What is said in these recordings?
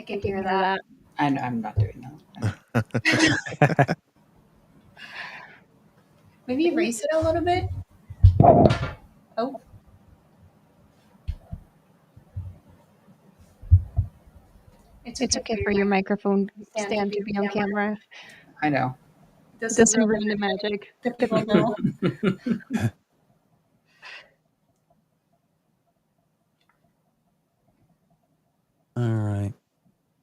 can hear that. I'm not doing that. Maybe raise it a little bit. Oh. It's okay for your microphone stand to be on camera. I know. It doesn't ruin the magic. The people know. All right.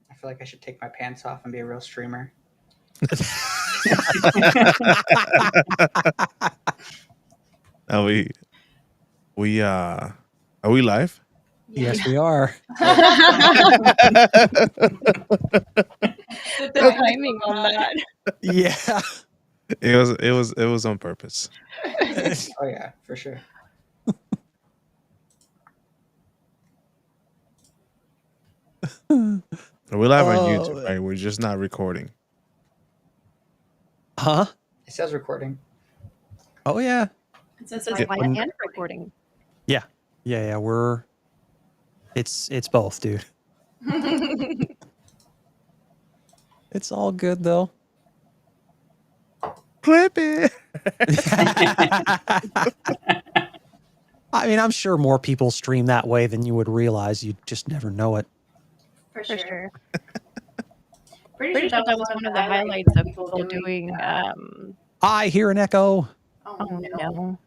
I feel like I should take my pants off and be a real streamer. Are we live? Yes, we are. The timing on that. Yeah. It was on purpose. Oh yeah, for sure. We're live on YouTube, right? We're just not recording. Huh? It says recording. Oh yeah. It says live and recording. Yeah. We're. It's both, dude. It's all good though. Clip it. I mean, I'm sure more people stream that way than you would realize. You just never know it. For sure. Pretty sure that was one of the highlights of people doing. I hear an echo. Oh no!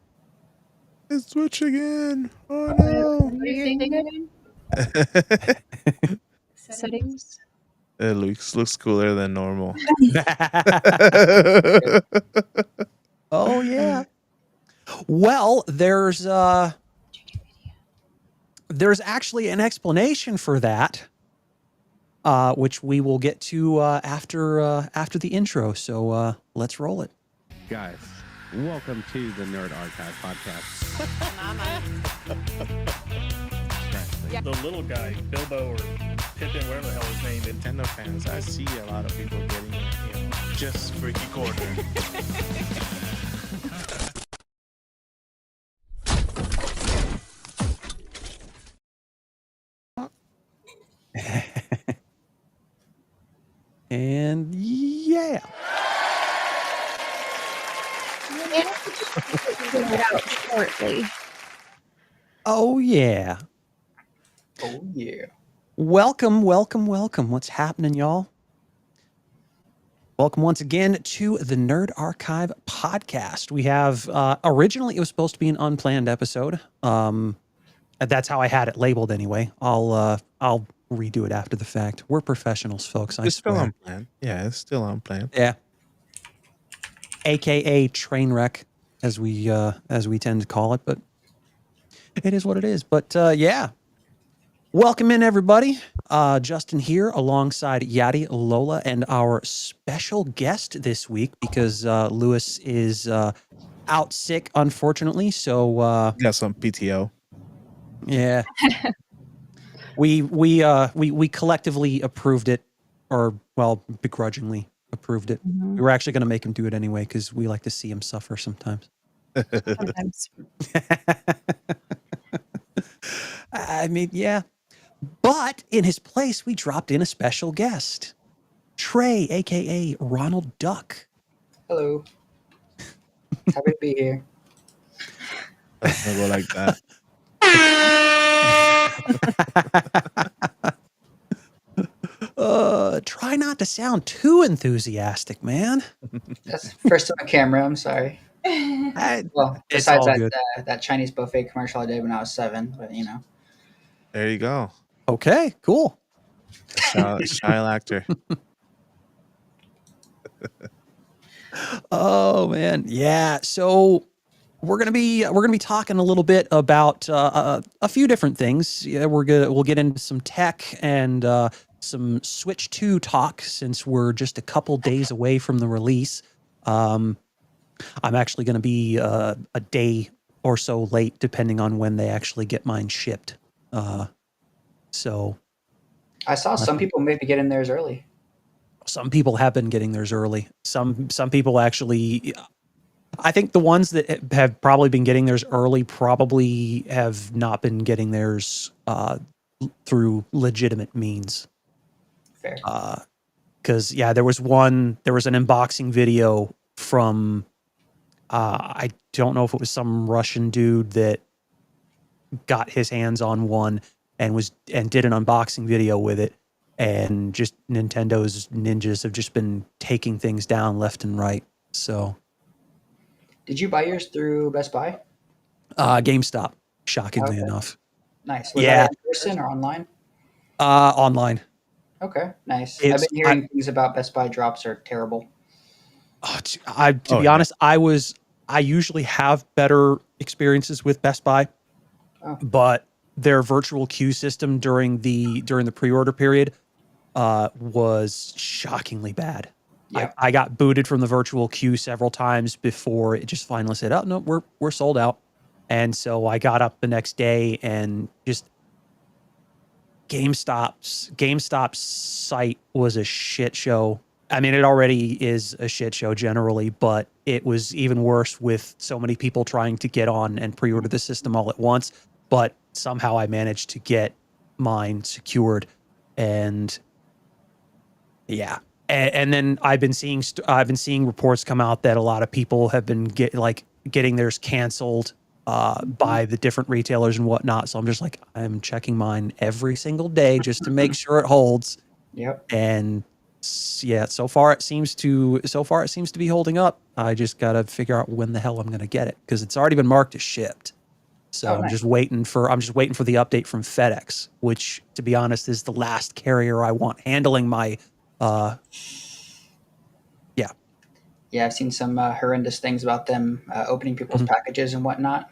It's Twitch again. Oh no! What are you thinking? Settings. It looks cooler than normal. Oh yeah. Well, there's actually an explanation for that, which we will get to after the intro. So let's roll it. Guys, welcome to the Nerd Archive podcast. The little guy, Bilbo or Pippin, whatever the hell his name is. Nintendo fans, I see a lot of people getting, just freaky corner. And yeah. Shortly. Oh yeah. Oh yeah. Welcome. What's happening, y'all? Welcome once again to the Nerd Archive podcast. We have originally it was supposed to be an unplanned episode. That's how I had it labeled anyway. I'll redo it after the fact. We're professionals, folks. I It's still swear. on plan. Yeah, it's still on plan. Yeah. AKA train wreck, as we tend to call it, but it is what it is. But yeah. Welcome in, everybody. Justin here alongside Yadi, Lola, and our special guest this week because Lewis is out sick, unfortunately. So Got some PTO. yeah, we collectively approved it, or well, begrudgingly approved it. We were actually going to make him do it anyway because we like to see him suffer sometimes. Sometimes. I mean, yeah. But in his place, we dropped in a special guest, Trey, AKA Ronaldduck. Hello. Happy to be here. I'll go like that. Try not to sound too enthusiastic, man. That's first on camera. I'm sorry. Well, It's besides all good. that Chinese buffet commercial I did when I was 7, but There you go. Okay, cool. Child actor. Oh man, yeah. So we're gonna be talking a little bit about a few different things. Yeah, we'll get into some tech and some Switch 2 talk since we're just a couple days away from the release. I'm actually going to be a day or so late, depending on when they actually get mine shipped. So I saw some people maybe getting theirs early. some people have been getting theirs early. Some people actually. I think the ones that have probably been getting theirs early probably have not been getting theirs through legitimate means. Fair. Because there was an unboxing video from I don't know if it was some Russian dude that got his hands on one and did an unboxing video with it, and just Nintendo's ninjas have just been taking things down left and right. So Did you buy yours through Best Buy? GameStop, shockingly Okay. enough. Nice. Was Yeah. that in person or online? Online. Okay, nice. I've been hearing things about Best Buy drops are terrible. To be honest, I usually have better experiences with Best Buy, but their virtual queue system during the pre-order period was shockingly bad. Yep. I got booted from the virtual queue several times before it just finally said, "Oh no, we're sold out." And so I got up the next day and just GameStop's site was a shit show. I mean, it already is a shit show generally, but it was even worse with so many people trying to get on and pre-order the system all at once. But somehow I managed to get mine secured, and yeah. And then I've been seeing reports come out that a lot of people have been getting theirs canceled by the different retailers and whatnot. So I'm just like, I'm checking mine every single day just to make sure it holds. Yep. And yeah, so far it seems to be holding up. I just got to figure out when the hell I'm going to get it, because it's already been marked as shipped. So I'm just waiting for the update from FedEx, which, to be honest, is the last carrier I want handling my Yeah, I've seen some horrendous things about them opening people's packages and whatnot.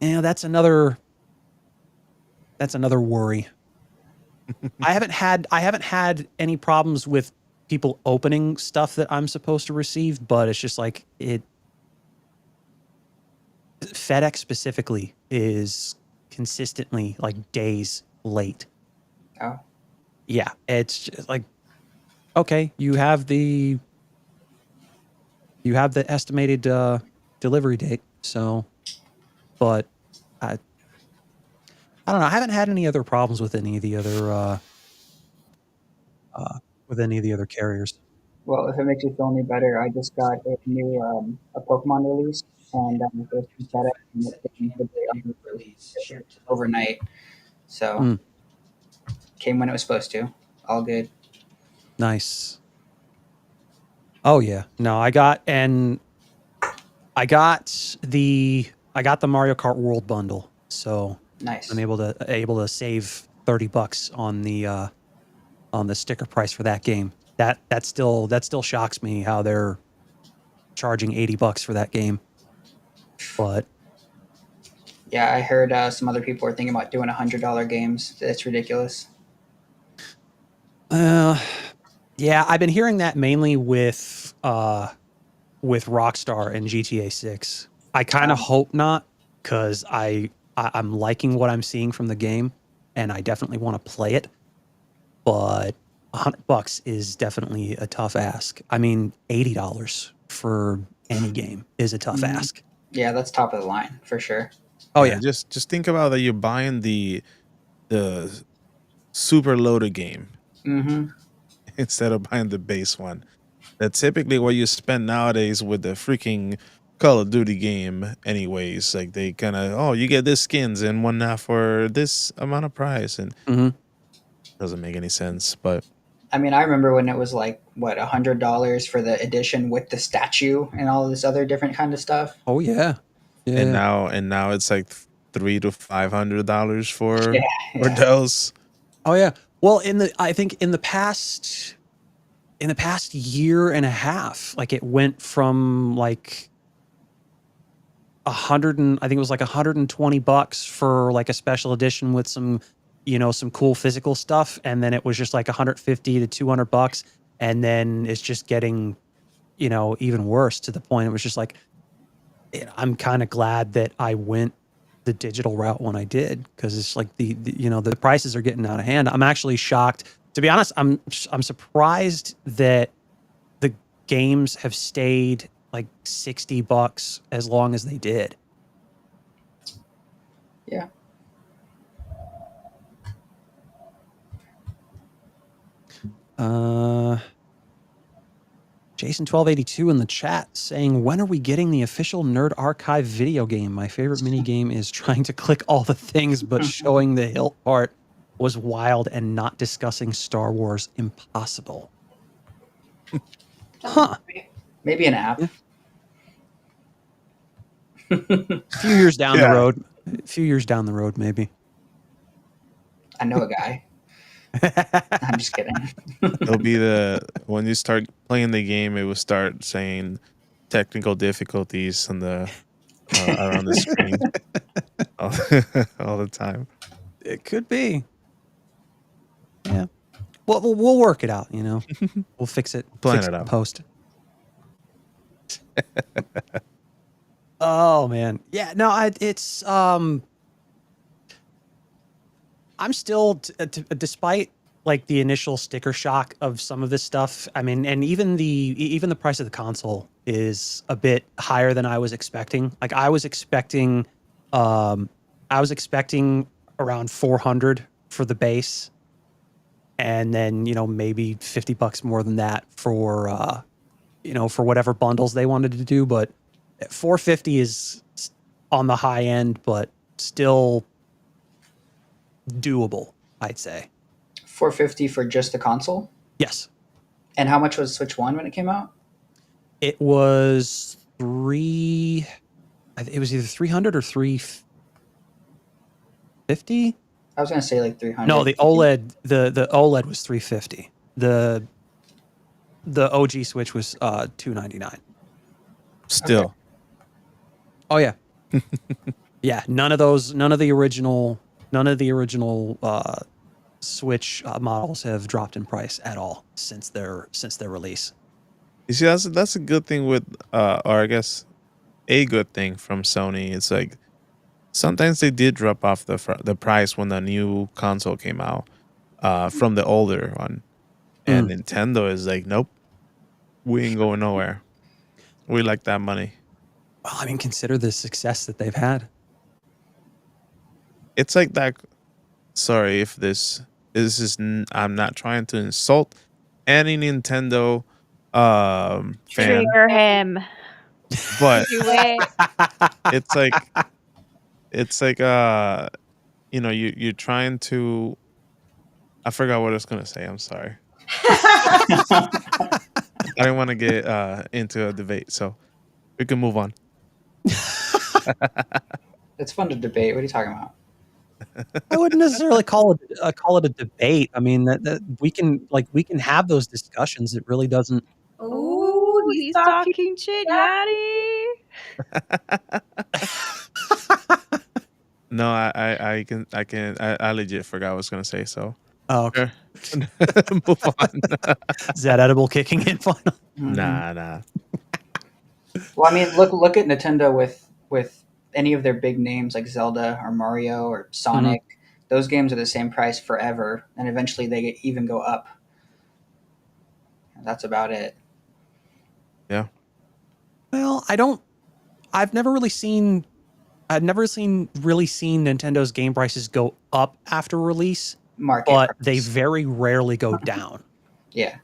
Yeah, that's another worry. I haven't had any problems with people opening stuff that I'm supposed to receive, but it's just like FedEx specifically is consistently like days late. Oh. Yeah, it's just like, okay, you have the estimated delivery date, so, but I don't know. I haven't had any other problems with any of the other carriers. Well, if it makes you feel any better, I just got a new a Pokemon release, and it was from FedEx, and it came the day of the release, shipped overnight. So came when it was supposed to. All good. Nice. Oh yeah. No, I got the Mario Kart World bundle. So Nice. I'm able to save $30 on the sticker price for that game. That still shocks me how they're charging $80 for that game. But yeah, I heard some other people are thinking about doing $100 games. It's ridiculous. Yeah, I've been hearing that mainly with Rockstar and GTA 6. I kind of hope not, because I'm liking what I'm seeing from the game, and I definitely want to play it. But $100 is definitely a tough ask. I mean, $80 for any game is a tough ask. Yeah, that's top of the line for sure. Oh yeah. Just think about that. You're buying the super loaded game instead of buying the base one. That's typically what you spend nowadays with the freaking Call of Duty game anyways. Like, they kind of, you get this skins and one now for this amount of price, and doesn't make any sense. But I mean, I remember when it was like, what, $100 for the edition with the statue and all this other different kind of stuff. Oh yeah. Yeah. And now it's like $300 to $500 for those. Oh yeah. Well, I think in the past year and a half, like, it went from like I think it was like $120 for like a special edition with some cool physical stuff, and then it was just like $150 to $200, and then it's just getting even worse, to the point it was just like, I'm kind of glad that I went the digital route when I did, because it's like the prices are getting out of hand. I'm actually shocked, to be honest. I'm surprised that the games have stayed like $60 as long as they did. Yeah. Jason1282 in the chat saying, when are we getting the official Nerd Archive video game? My favorite mini game is trying to click all the things, but showing the hilt part was wild and not discussing Star Wars impossible. Huh. Maybe an app. Yeah. A few years down the road. A few years down the road, maybe. I know a guy. I'm just kidding. It'll be when you start playing the game, it will start saying technical difficulties on the around the screen all the time. It could be. Yeah. Well, we'll work it out, you know. We'll fix it. Plan fix it out. Post. Oh man. Yeah, no, it's I'm still despite like the initial sticker shock of some of this stuff. I mean, and even the price of the console is a bit higher than I was expecting. Like I was expecting around 400 for the base, and then, you know, maybe $50 more than that for you know, for whatever bundles they wanted to do, but 450 is on the high end, but still doable, I'd say. 450 for just the console? Yes. And how much was Switch 1 when it came out? It was it was either 300 or 350. I was going to say like 300. No, the OLED the OLED was 350. The OG Switch was 299. Still. Okay. Oh yeah. Yeah, none of the original Switch models have dropped in price at all since their release. You see, that's a good thing with, or I guess a good thing from Sony. It's like sometimes they did drop off the price when the new console came out from the older one, and Nintendo is like, nope, we ain't going nowhere. We like that money. Well, I mean, consider the success that they've had. It's like that. Sorry if this is. I'm not trying to insult any Nintendo fan, Trigger him. but Do it. it's like you know, you're trying to. I forgot what I was gonna say. I'm sorry. I didn't want to get into a debate, so we can move on. It's fun to debate. What are you talking about? I wouldn't necessarily call it a debate. I mean, that we can have those discussions. It really doesn't. Ooh, he's talking shit, Yadi. No, I legit forgot what I was gonna say. So Oh, okay. move on. Is that edible kicking in final? Nah. Well, I mean, look at Nintendo with any of their big names like Zelda or Mario or Sonic. Those games are the same price forever, and eventually they even go up. That's about it. Yeah. Well, I've never really seen Nintendo's game prices go up after release, Market but price. they very rarely go down. Yeah.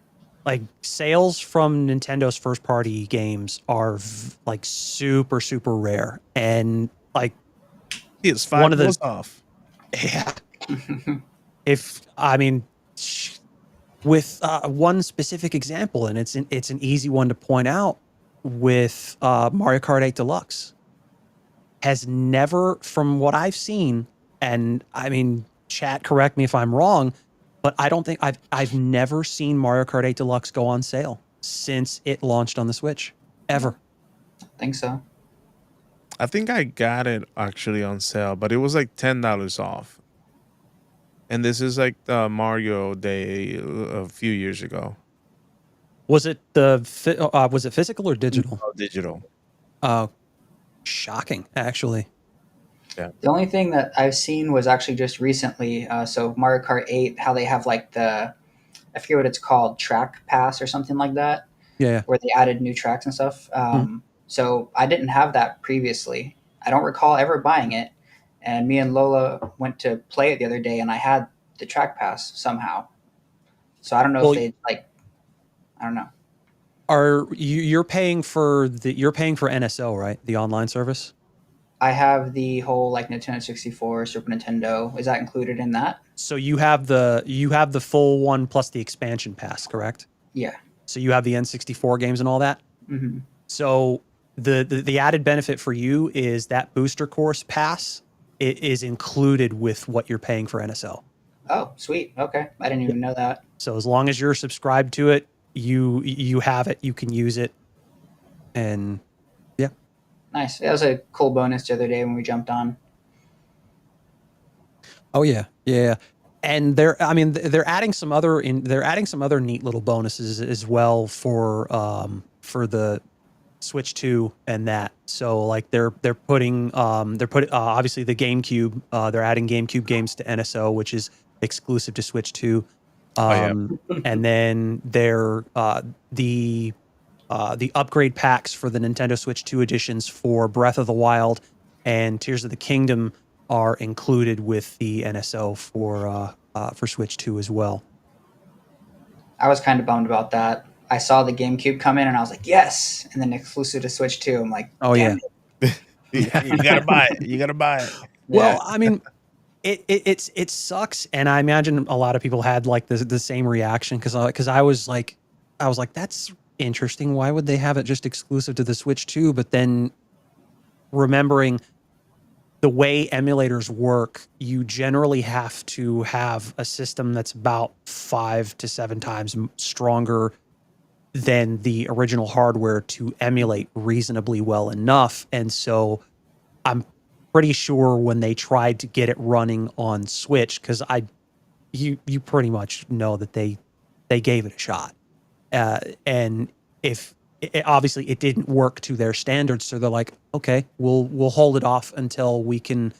Like sales from Nintendo's first party games are like super, super rare. And like It's one of the $5 off. Yeah. With one specific example, and it's an easy one to point out, with Mario Kart 8 Deluxe, has never, from what I've seen, and I mean, chat, correct me if I'm wrong, but I don't think I've never seen Mario Kart 8 Deluxe go on sale since it launched on the Switch, ever. I think so. I think I got it actually on sale, but it was like $10 off. And this is like the Mario Day a few years ago. Was it was it physical or digital? No, digital. Shocking, actually. Yeah. The only thing that I've seen was actually just recently. So Mario Kart 8, how they have like I forget what it's called, Track Pass or something like that. Yeah. Where they added new tracks and stuff. So I didn't have that previously. I don't recall ever buying it. And me and Lola went to play it the other day, and I had the Track Pass somehow. So I don't know Well, if they like. I don't know. Are you're paying for NSO, right? The online service. I have the whole like Nintendo 64, Super Nintendo. Is that included in that? So you have the full one plus the expansion pass, correct? Yeah. So you have the N64 games and all that. Mm-hmm. So the added benefit for you is that booster course pass is included with what you're paying for NSO. Oh, sweet. Okay, I didn't even know that. So as long as you're subscribed to it, you have it, you can use it, and yeah. Nice. That was a cool bonus the other day when we jumped on. Oh yeah, yeah. And they're adding some other neat little bonuses as well for the Switch 2 and that. So like they're putting obviously the GameCube, they're adding GameCube games to NSO, which is exclusive to Switch 2. And then they're the upgrade packs for the Nintendo Switch 2 editions for Breath of the Wild and Tears of the Kingdom are included with the NSO for Switch 2 as well. I was kind of bummed about that. I saw the GameCube come in and I was like, yes. And then exclusive to Switch 2. I'm like, oh yeah. You gotta buy it. You gotta buy it. Well, Yeah. I mean, it sucks, and I imagine a lot of people had like the same reaction because I was like that's interesting. Why would they have it just exclusive to the Switch 2? But then remembering the way emulators work, you generally have to have a system that's about 5 to 7 times stronger than the original hardware to emulate reasonably well enough. And so I'm pretty sure when they tried to get it running on Switch, because you pretty much know that they gave it a shot. And if obviously it didn't work to their standards, so they're like, okay, we'll hold it off until we can,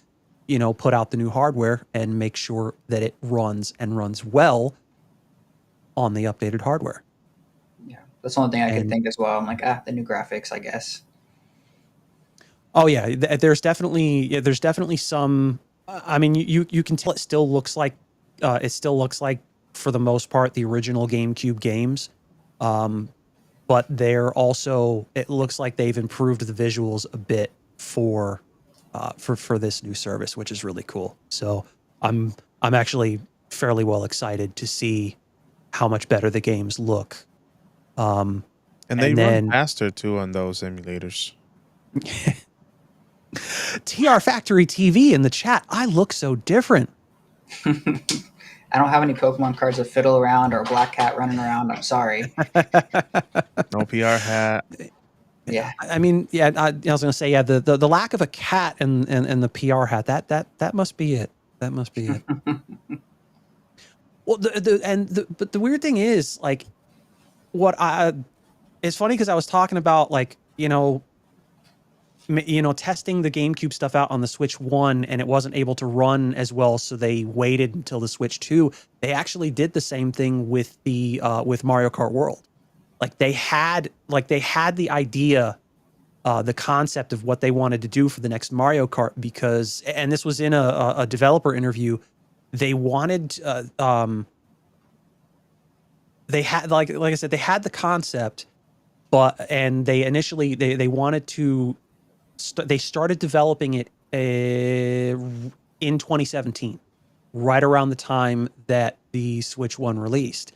put out the new hardware and make sure that it runs well on the updated hardware. Yeah, that's the only thing I could think as well. I'm like, the new graphics, I guess. Oh yeah, there's definitely some. I mean, you can tell it still looks like for the most part the original GameCube games, but they're also, it looks like they've improved the visuals a bit for this new service, which is really cool. So I'm actually fairly well excited to see how much better the games look. And they run faster too on those emulators. TR Factory TV in the chat. I look so different. I don't have any Pokemon cards to fiddle around or a black cat running around. I'm sorry. No PR hat. Yeah. I mean, yeah. I was gonna say, yeah. The lack of a cat and the PR hat. That must be it. That must be it. Well, but the weird thing is, like, it's funny because I was talking about, like, testing the GameCube stuff out on the Switch 1 and it wasn't able to run as well, so they waited until the Switch 2. They actually did the same thing with with Mario Kart World. Like they had the idea, the concept of what they wanted to do for the next Mario Kart, because, and this was in a developer interview, they wanted they had, like I said, they had the concept, and they initially they wanted to they started developing it in 2017, right around the time that the Switch 1 released.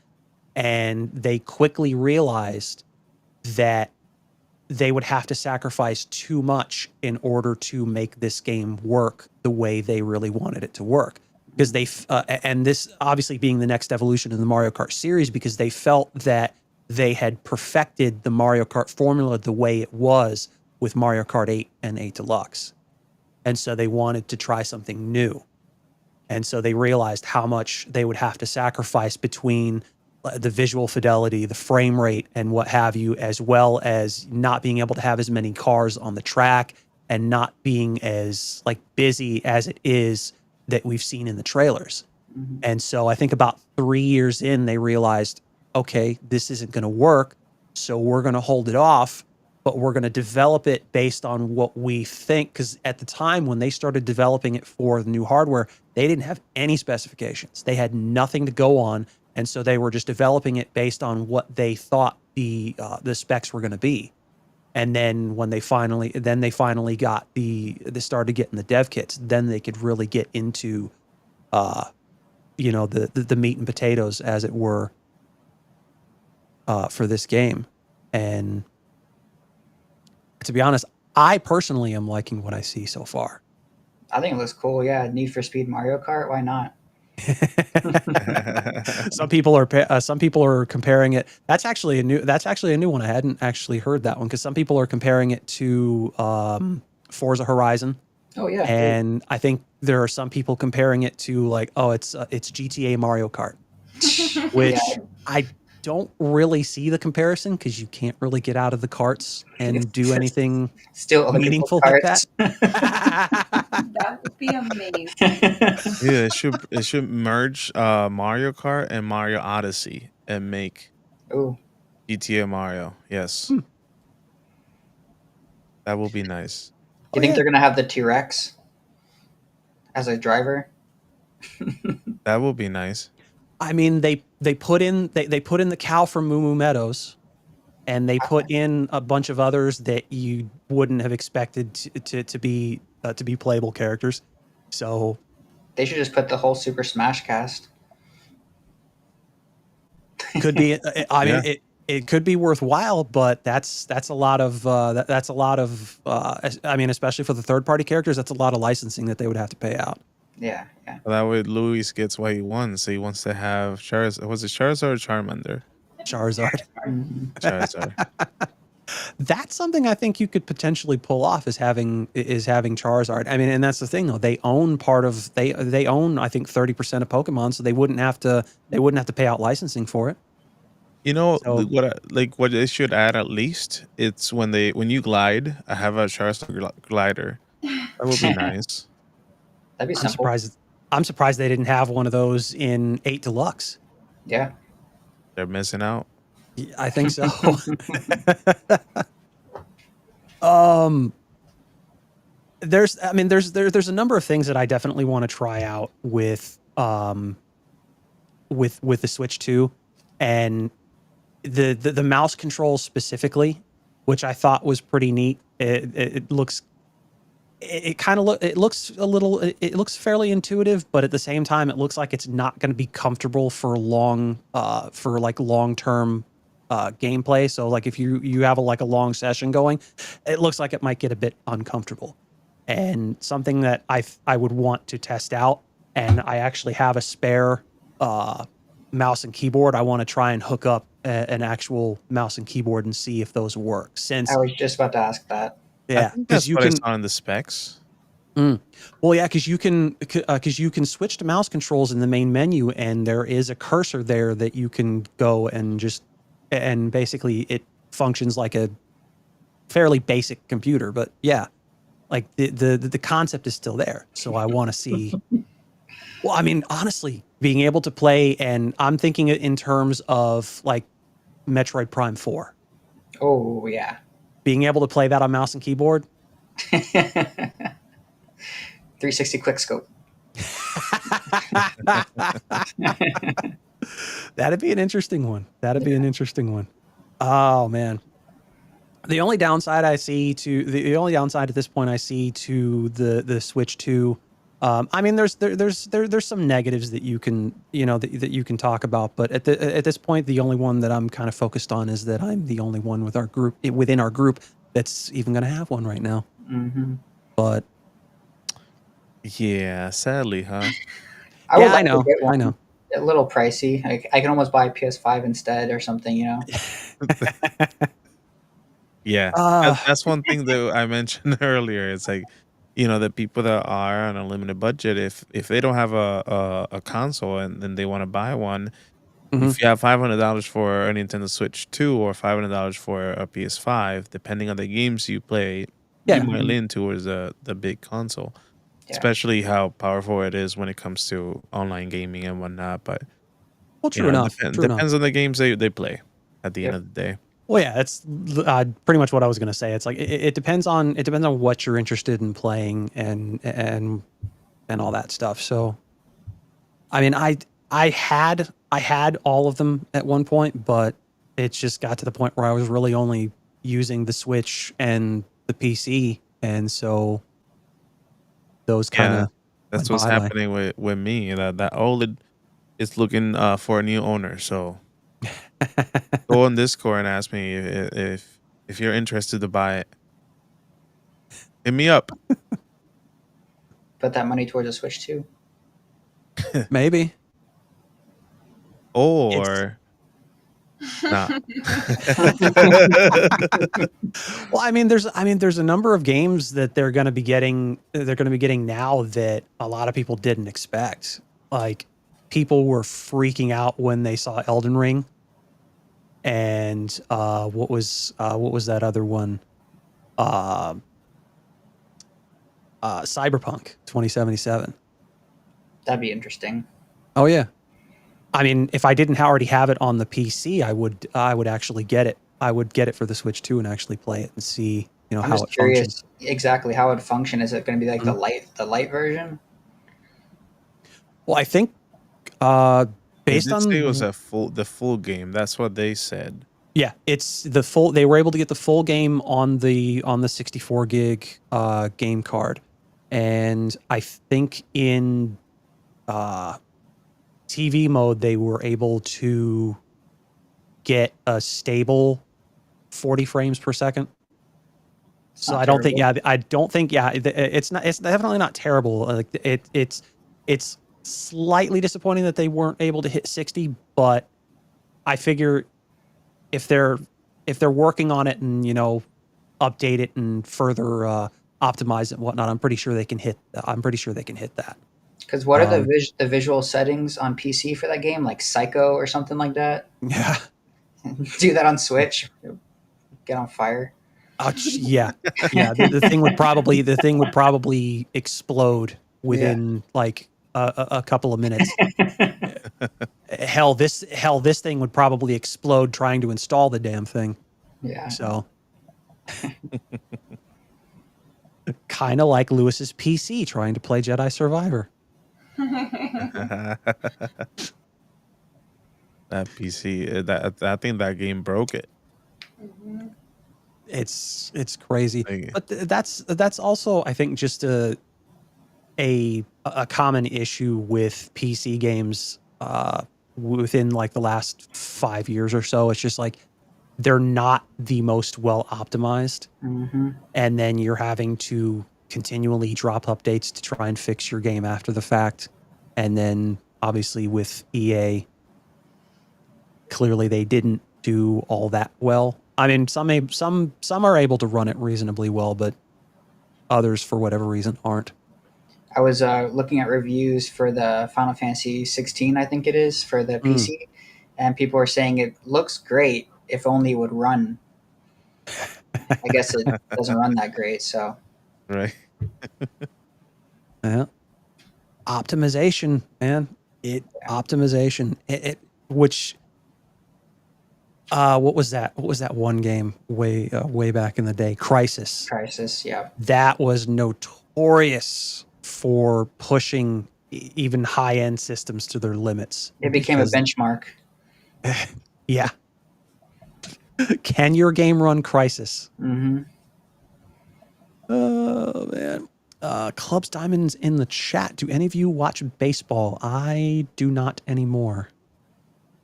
And they quickly realized that they would have to sacrifice too much in order to make this game work the way they really wanted it to work. Because and this obviously being the next evolution in the Mario Kart series, because they felt that they had perfected the Mario Kart formula the way it was with Mario Kart 8 and 8 Deluxe. And so they wanted to try something new. And so they realized how much they would have to sacrifice between the visual fidelity, the frame rate, and what have you, as well as not being able to have as many cars on the track and not being as busy as it is that we've seen in the trailers. Mm-hmm. And so I think about 3 years in, they realized, okay, this isn't going to work. So we're going to hold it off, but we're going to develop it based on what we think. Because at the time when they started developing it for the new hardware, they didn't have any specifications. They had nothing to go on. and so they were just developing it based on what they thought the specs were going to be. And then when they finally got they started getting the dev kits, then they could really get into the meat and potatoes, as it were, for this game. And to be honest, I personally am liking what I see so far. I think it looks cool. Yeah, Need for Speed Mario Kart. Why not? Some people are comparing it. That's actually a new one. I hadn't actually heard that one, because some people are comparing it to Forza Horizon. Oh yeah. And I think there are some people comparing it to like, it's GTA Mario Kart, which I don't really see the comparison, because you can't really get out of the carts and do anything Still meaningful like that. That would be amazing. Yeah, it should merge Mario Kart and Mario Odyssey and make Ooh. GTA Mario. Yes. That will be nice. Do you think they're gonna have the T-Rex as a driver? That will be nice. I mean, they put in the cow from Moo Moo Meadows, and they put in a bunch of others that you wouldn't have expected to be playable characters. So They should just put the whole Super Smash cast. could be. I Yeah. mean, it could be worthwhile, but that's a lot of I mean, especially for the third party characters, that's a lot of licensing that they would have to pay out. Yeah. Well, that way Luis gets what he wants. So he wants to have Charizard. Was it Charizard or Charmander? Charizard. Charizard. That's something I think you could potentially pull off, is having Charizard. I mean, and that's the thing though. They own they own, I think, 30% of Pokemon, so they wouldn't have to pay out licensing for it. You know So- what they should add at least? It's when you glide. I have a Charizard glider. That would be nice. That'd be I'm simple. surprised they didn't have one of those in 8 Deluxe. Yeah. They're missing out. I think so. There's a number of things that I definitely want to try out with the Switch 2, and the mouse controls specifically, which I thought was pretty neat. It looks fairly intuitive, but at the same time, it looks like it's not going to be comfortable for long term gameplay. So like if you have a long session going, it looks like it might get a bit uncomfortable. And something that I would want to test out, and I actually have a spare mouse and keyboard. I want to try and hook up an actual mouse and keyboard and see if those work. Since I was just about to ask that. yeah, That's because you what I can. saw in the specs. Well, yeah, because you can switch to mouse controls in the main menu, and there is a cursor there that you can go and basically it functions like a fairly basic computer. But yeah, like the concept is still there. So I want to see. Well, I mean, honestly, being able to play, and I'm thinking in terms of like Metroid Prime 4. Oh yeah. Being able to play that on mouse and keyboard. 360 quick scope. That'd be an interesting one. Be an interesting one. Oh man. The only downside at this point I see to the Switch 2, I mean, there's some negatives that you can that you can talk about, but at this point, the only one that I'm kind of focused on is that I'm the only one within our group that's even going to have one right now. Mm-hmm. But Yeah, sadly, huh? I would yeah, like to get one. I know. A little pricey. I can almost buy a PS5 instead or something. Yeah, that's one thing that I mentioned earlier. It's like, the people that are on a limited budget, if they don't have a console and then they want to buy one, if you have $500 for a Nintendo Switch 2 or $500 for a PS5, depending on the games you play, Yeah. you might lean towards the big console, Yeah. especially how powerful it is when it comes to online gaming and whatnot. But Well, true enough. depends on the games they play at the end Yep. of the day. Well, yeah, that's pretty much what I was going to say. It's like it depends on what you're interested in playing and all that stuff. So, I mean, I had I had all of them at one point, but it just got to the point where I was really only using the Switch and the PC, and so those kind of that's what's happening with me. That OLED is looking for a new owner. So go on Discord and ask me if you're interested to buy it. Hit me up. Put that money towards a Switch too. maybe. Or nah. Well, I mean, there's a number of games that they're going to be getting. They're going to be getting now that a lot of people didn't expect. Like, people were freaking out when they saw Elden Ring, and what was that other one? Cyberpunk 2077. That'd be interesting. Oh yeah. I mean, if I didn't already have it on the PC, I would actually get it. I would get it for the Switch too and actually play it and see, I'm how just it curious functions. exactly how it would function. Is it going to be like the light version? Well, I think They based did on say it was the full game. That's what they said. yeah, it's the full. They were able to get the full game on the 64 gig game card, and I think in TV mode they were able to get a stable 40 frames per second. So Not I don't think terrible. I don't think it's definitely not terrible. Like it's slightly disappointing that they weren't able to hit 60, but I figure if they're working on it and update it and further optimize it and whatnot, I'm pretty sure they can hit that. Because what are the visual settings on PC for that game? Like Psycho or something like that? Yeah. Do that on Switch. Get on fire. Yeah. The thing would probably explode within like a couple of minutes. Hell, this thing would probably explode trying to install the damn thing. Yeah. So, kind of like Lewis's PC trying to play Jedi Survivor. That PC, I think that game broke it. Mm-hmm. It's crazy, Like- but that's also, I think, just a common issue with PC games within like the last 5 years or so. It's just like they're not the most well optimized, and then you're having to continually drop updates to try and fix your game after the fact. And then obviously with EA, clearly they didn't do all that well. I mean, some are able to run it reasonably well, but others, for whatever reason, aren't. I was looking at reviews for the Final Fantasy 16, I think it is, for the PC, and people were saying it looks great if only it would run. I guess it doesn't run that great, so. Right. Yeah. Optimization, man. Optimization. Which what was that? What was that one game way back in the day? Crisis, yeah. That was notorious for pushing even high-end systems to their limits. It became a benchmark. Yeah. Can your game run Crisis? Mm-hmm. Oh, man. Clubs Diamonds in the chat. Do any of you watch baseball? I do not anymore.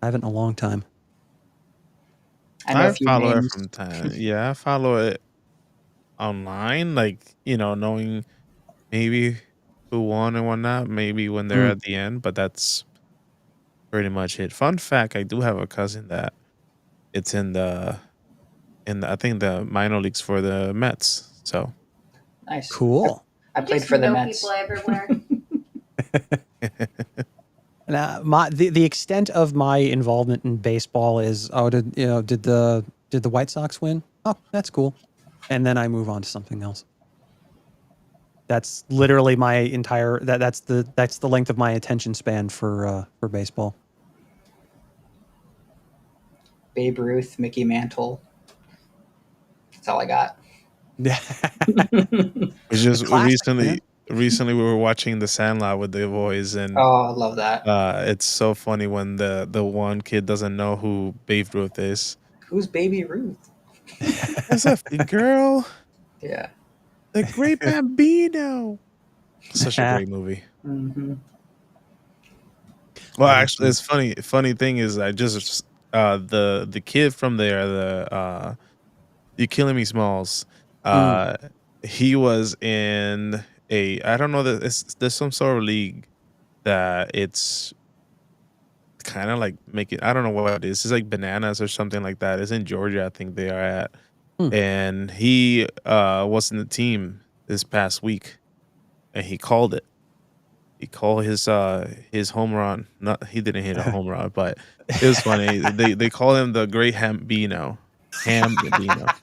I haven't in a long time. I follow it from time. Yeah, I follow it online, like, knowing maybe who won and whatnot, maybe when they're at the end, but that's pretty much it. Fun fact, I do have a cousin that it's in the I think the minor leagues for the Mets. So nice. Cool. I played for the Mets. People everywhere. Now, the extent of my involvement in baseball is, did the White Sox win? Oh, that's cool. And then I move on to something else. That's literally my entire that's the length of my attention span for baseball. Babe Ruth, Mickey Mantle. That's all I got. we just recently we were watching The Sandlot with the boys, and Oh, I love that. it's so funny when the one kid doesn't know who Babe Ruth is. Who's Baby Ruth? What's up, girl? Yeah. The Great Bambino. Such a great movie. Mm-hmm. Well, actually, it's funny. Funny thing is, I just the kid from there, the You Killing Me Smalls. He was in I don't know that there's some sort of league that it's kind of like making. I don't know what it is. It's like bananas or something like that. It's in Georgia, I think they are at. And he was in the team this past week, and he called it. He called his home run. Not he didn't hit a home run, but it was funny. They call him the Great Hambino. Hambino.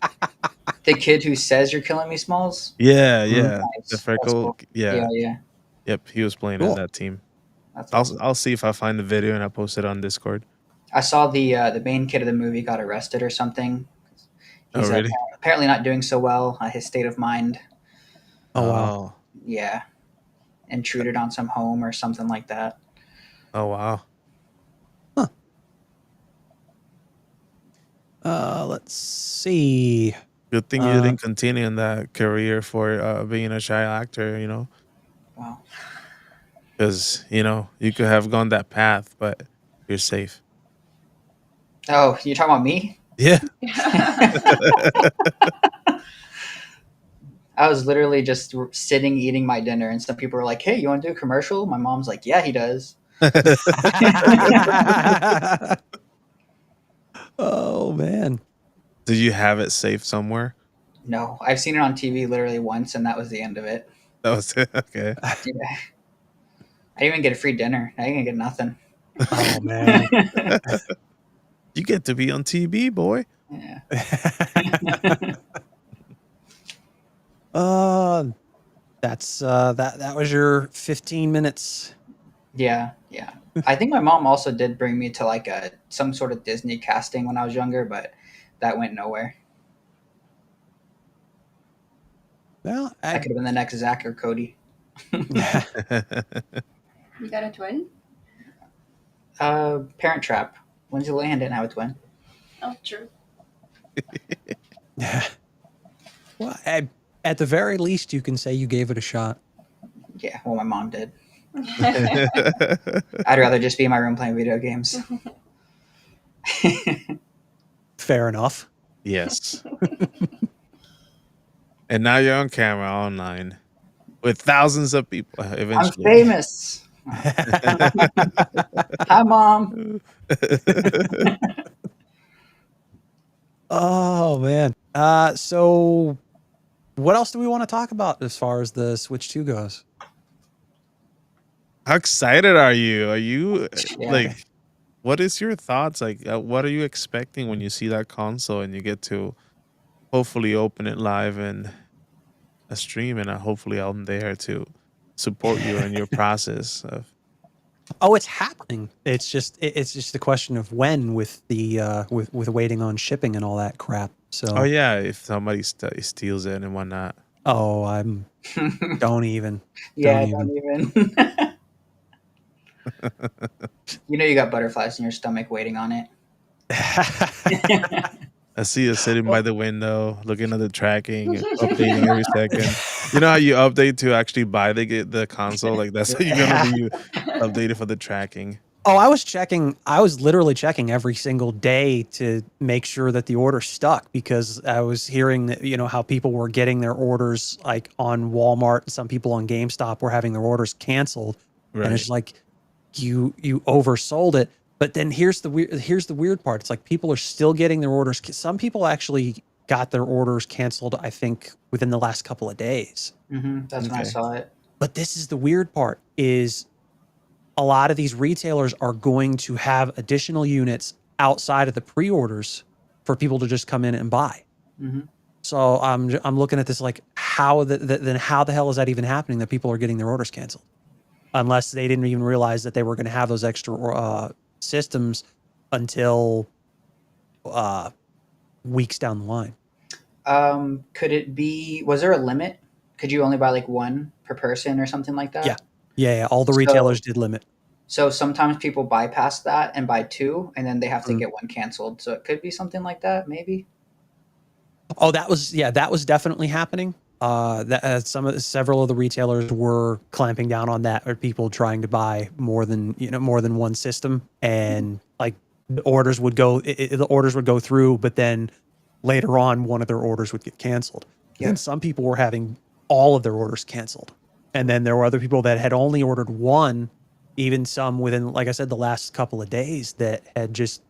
The kid who says you're killing me, Smalls. Yeah. Nice. The freckle. Cool. Yeah. Yeah. Yep. He was playing Cool. in that team. That's awesome. I'll see if I find the video and I'll post it on Discord. I saw the main kid of the movie got arrested or something. He's really? apparently not doing so well. His state of mind. Oh wow. Yeah. Intruded on some home or something like that. Oh wow. Let's see. Good thing you didn't continue in that career for being a child actor, Wow. Because, you could have gone that path, but you're safe. Oh, you're talking about me? Yeah. I was literally just sitting eating my dinner, and some people were like, "Hey, you want to do a commercial?" My mom's like, "Yeah, he does." Oh man. Did you have it saved somewhere? No, I've seen it on TV literally once, and that was the end of it. That was it. Okay. Yeah. I didn't even get a free dinner. I didn't get nothing. Oh man. You get to be on TV, boy. Yeah. That's that was your 15 minutes. Yeah. I think my mom also did bring me to like some sort of Disney casting when I was younger, but that went nowhere. Well, I could have been the next Zach or Cody. You got a twin? Parent Trap. Lindsay Lohan didn't have a twin. Oh, true. Well, at the very least, you can say you gave it a shot. Yeah, well, my mom did. I'd rather just be in my room playing video games. Fair enough. Yes. And now you're on camera online with thousands of people eventually. I'm famous. Hi, Mom. Oh man. So what else do we want to talk about as far as the Switch 2 goes? How excited are you? Are you Yeah. like, what is your thoughts? Like, what are you expecting when you see that console and you get to hopefully open it live in a stream, and hopefully I'm there to support you in your process of. Oh, it's happening. It's just the question of when with the with waiting on shipping and all that crap. So Oh yeah, if somebody steals it and whatnot. Oh, I'm don't even. Yeah, don't even. You know you got butterflies in your stomach waiting on it. I see you sitting by the window, looking at the tracking, updating every second. You know how you update to actually buy the console? Like that's how you're gonna be updated for the tracking. Oh, I was literally checking every single day to make sure that the order stuck, because I was hearing that, how people were getting their orders like on Walmart, and some people on GameStop were having their orders canceled. Right. And it's like you oversold it. But then here's the weird part. It's like people are still getting their orders. Some people actually got their orders canceled, I think, within the last couple of days. Mm-hmm. That's when I saw it. But this is the weird part, is a lot of these retailers are going to have additional units outside of the pre-orders for people to just come in and buy. Mm-hmm. So I'm looking at this like, how the hell is that even happening, that people are getting their orders canceled? Unless they didn't even realize that they were going to have those extra systems until weeks down the line. Could it be? Was there a limit? could you only buy like one per person or something like that? Yeah. Yeah, all the So- retailers did limit. So sometimes people bypass that and buy two, and then they have to Mhm. get one canceled. So it could be something like that, maybe. Oh, that was definitely happening. That several of the retailers were clamping down on that, or people trying to buy more than one system, and like the orders would go through, but then later on one of their orders would get canceled. Yeah. And some people were having all of their orders canceled, and then there were other people that had only ordered one, even some within, like I said, the last couple of days that had just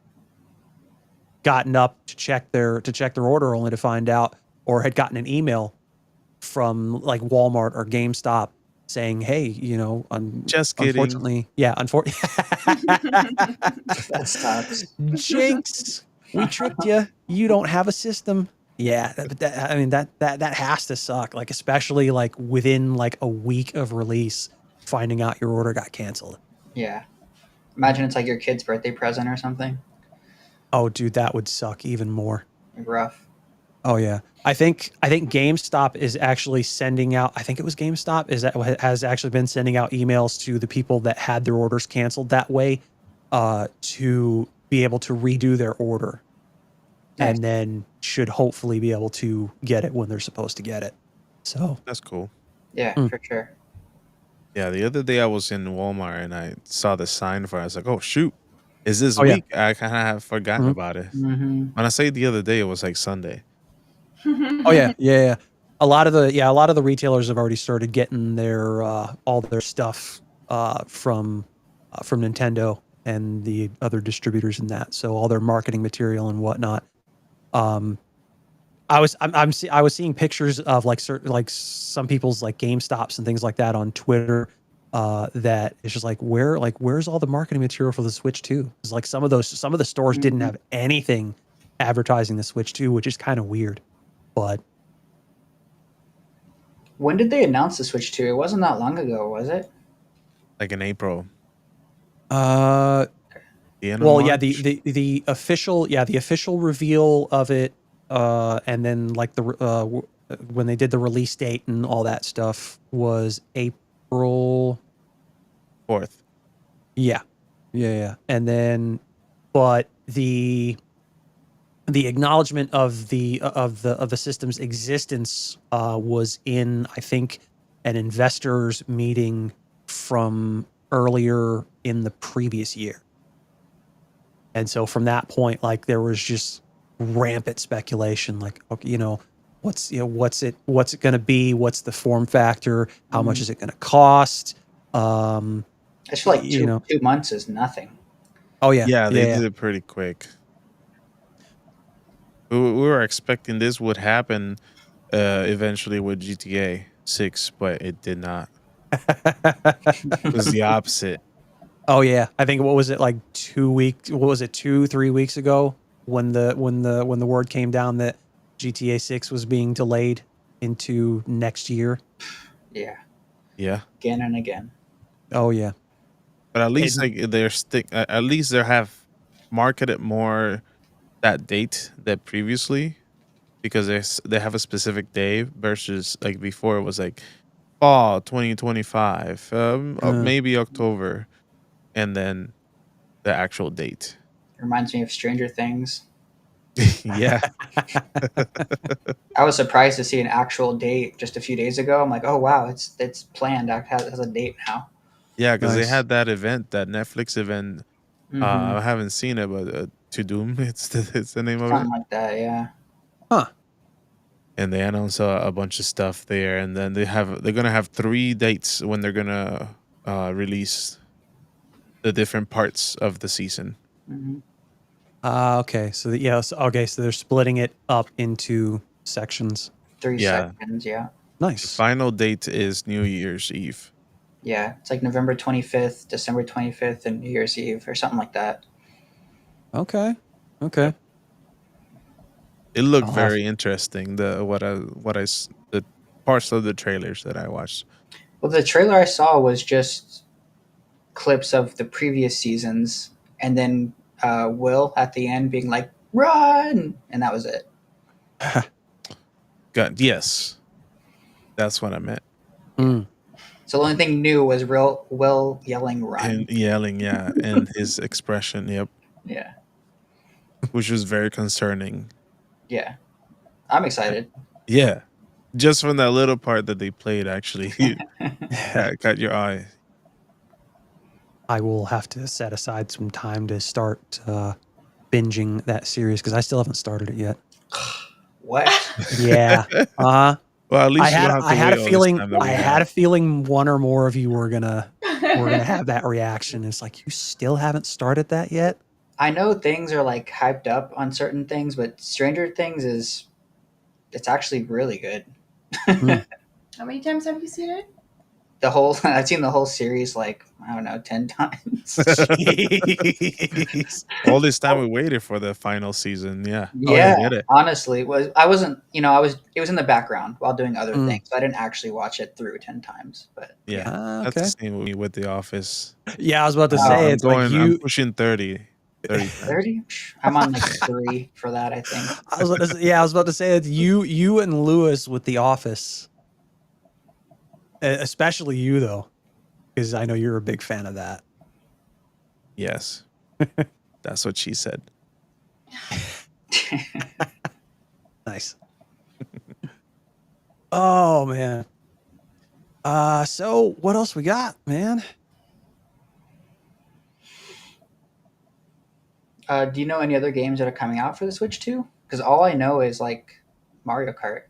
gotten up to check their order only to find out, or had gotten an email from like Walmart or GameStop saying, "Hey, Just kidding. unfortunately, That sucks. jinx, we tricked you. You don't have a system." Yeah, that has to suck. Like, especially like within like a week of release, finding out your order got canceled. Yeah. Imagine it's like your kid's birthday present or something. Oh, dude, that would suck even more. Rough. Oh yeah, I think GameStop is actually sending out. I think it was GameStop has actually been sending out emails to the people that had their orders canceled that way, to be able to redo their order, Nice. and then should hopefully be able to get it when they're supposed to get it. So That's cool. Yeah, Mm. for sure. Yeah, the other day I was in Walmart and I saw the sign for it. I was like, oh, shoot. Is this Oh, yeah. week? I kind of have forgotten Mhm. about it. Mm-hmm. When I say the other day, it was like Sunday. oh yeah. A lot of the retailers have already started getting their all their stuff from Nintendo and the other distributors in that. So all their marketing material and whatnot. I was seeing pictures of like certain, like some people's like GameStops and things like that on Twitter. That it's just like, where's all the marketing material for the Switch 2? It's like some of the stores didn't Mhm. have anything advertising the Switch 2, which is kind of weird. But When did they announce the Switch 2? It wasn't that long ago, was it? Like in April. uh The end of well, yeah, March? the official reveal of it, and then like when they did the release date and all that stuff was April. 4th. Yeah. And then, but the acknowledgement of the system's existence was in, I think, an investors meeting from earlier in the previous year. And so from that point, like, there was just rampant speculation, like, okay, what's it going to be? What's the form factor? How much is it going to cost? I just feel like You know. 2 months is nothing. Oh yeah. Yeah, they did it pretty quick. We were expecting this would happen eventually with GTA 6, but it did not. It was the opposite. Oh yeah, I think, what was it, like 2 weeks? What was it, 2-3 weeks ago when the word came down that GTA 6 was being delayed into next year? Yeah. Yeah. Again and again. Oh yeah. But at least at least they have marketed more that date than previously, because they have a specific day versus like before it was like fall 2025, maybe October, and then the actual date. Reminds me of Stranger Things. Yeah. I was surprised to see an actual date just a few days ago. I'm like, oh wow, it's planned. It has a date now. Yeah, because they Nice. had that event, that Netflix event. Mhm. I haven't seen it, but To Doom, it's the name of it. Something like that, yeah. And they announced a bunch of stuff there, and then they're gonna have 3 dates when they're gonna release the different parts of the season. Mhm. Okay. So so they're splitting it up into sections. 3 Yeah. seconds, yeah. The Nice. final date is New Year's Eve. Yeah, it's like November 25th, December 25th, and New Year's Eve or something like that. Okay. It looked I'll have- very interesting. The parts of the trailers that I watched. Well, the trailer I saw was just clips of the previous seasons, and then Will at the end being like, "Run!" and that was it. Yes. That's what I meant. Mm. So the only thing new was Will yelling "run." And yelling, yeah, and his expression, yep, Yeah, which was very concerning. yeah. I'm excited. Yeah, just from that little part that they played, actually, caught your eye. I will have to set aside some time to start binging that series because I still haven't started it yet. What? Yeah. Well, at least you don't have to I had wait a all feeling this time that we I have. had a feeling one or more of you were gonna have that reaction. It's like you still haven't started that yet. I know things are like hyped up on certain things, but Stranger Things it's actually really good. How many times have you seen it? I've seen the whole series like I don't know 10 times. Jeez. All this time we waited for the final season. Yeah. Yeah, I get it. honestly, it was in the background while doing other Mm. things. So I didn't actually watch it through 10 times, but Yeah. Ah, That's okay. the same with me with The Office. Yeah, I was about to No, say it's like I'm you. pushing 30 times. 30? I'm on like 3 for that, I think. I was about to say it's you and Lewis with The Office, especially you though, because I know you're a big fan of that. Yes. That's what she said. Nice. Oh man. So what else we got, man? Do you know any other games that are coming out for the Switch 2? Because all I know is like Mario Kart.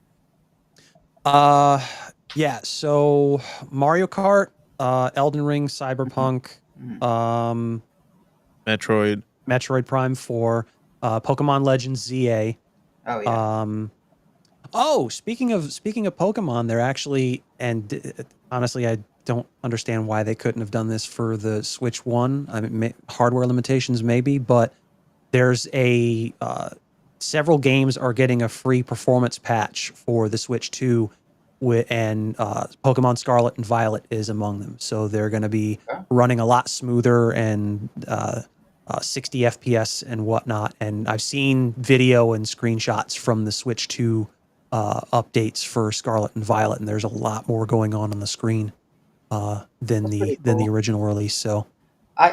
Yeah. So Mario Kart, Elden Ring, Cyberpunk, Mhm. Metroid. Metroid Prime 4, Pokemon Legends ZA. Oh yeah. Speaking of Pokemon, they're actually, and honestly, I don't understand why they couldn't have done this for the Switch 1. I mean, hardware limitations maybe, but there's a several games are getting a free performance patch for the Switch 2, and Pokemon Scarlet and Violet is among them. So they're going to be Okay. running a lot smoother and 60 FPS and whatnot. And I've seen video and screenshots from the Switch 2 updates for Scarlet and Violet, and there's a lot more going on the screen than That's the pretty than the cool. original release. So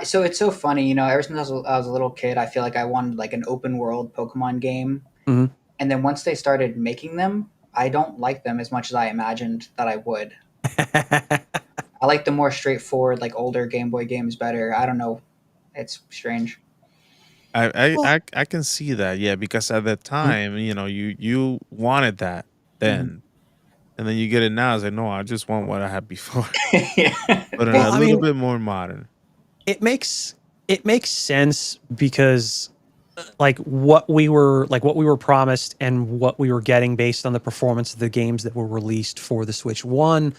So it's so funny, ever since I was a little kid, I feel like I wanted like an open world Pokemon game. Mhm. And then once they started making them, I don't like them as much as I imagined that I would. I like the more straightforward, like older Game Boy games better. I don't know. It's strange. I can see that, yeah, because at the time, you wanted that then, and then you get it now. It's like, no, I just want what I had before, Yeah. but in Well, a I little mean, bit more modern. it makes sense because like what we were promised and what we were getting based on the performance of the games that were released for the Switch 1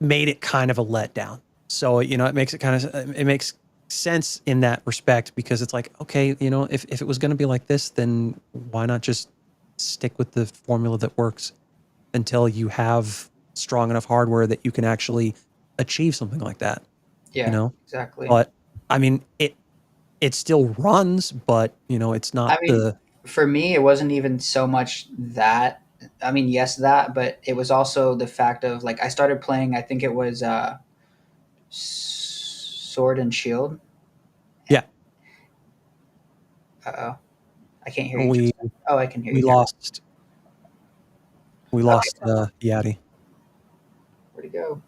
made it kind of a letdown. So, it makes it makes sense in that respect because it's like, okay, if it was going to be like this, then why not just stick with the formula that works until you have strong enough hardware that you can actually achieve something like that, Yeah, exactly. But I mean, it still runs, but it's not I mean, the for me, it wasn't even so much that. I mean, yes, that, but it was also the fact of like I started playing. I think it was Sword and Shield. yeah. Uh oh, I can't hear you. We Tristan. Oh, I can hear we you. lost Okay, Yadi. where'd he go?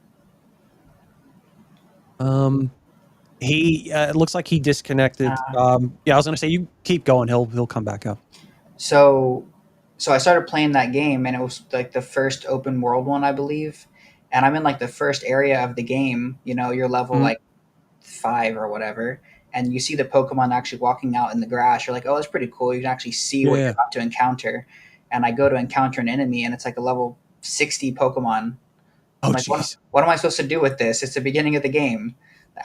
He it looks like he disconnected. Yeah, I was gonna say you keep going. He'll come back up. So, so I started playing that game, and it was like the first open world one, I believe. And I'm in like the first area of the game. You're level Mhm. like 5 or whatever, and you see the Pokemon actually walking out in the grass. You're like, oh, that's pretty cool. You can actually see what you're Yeah. about to encounter. And I go to encounter an enemy, and it's like a level 60 Pokemon. I'm Oh like, jeez. what am I supposed to do with this? It's the beginning of the game.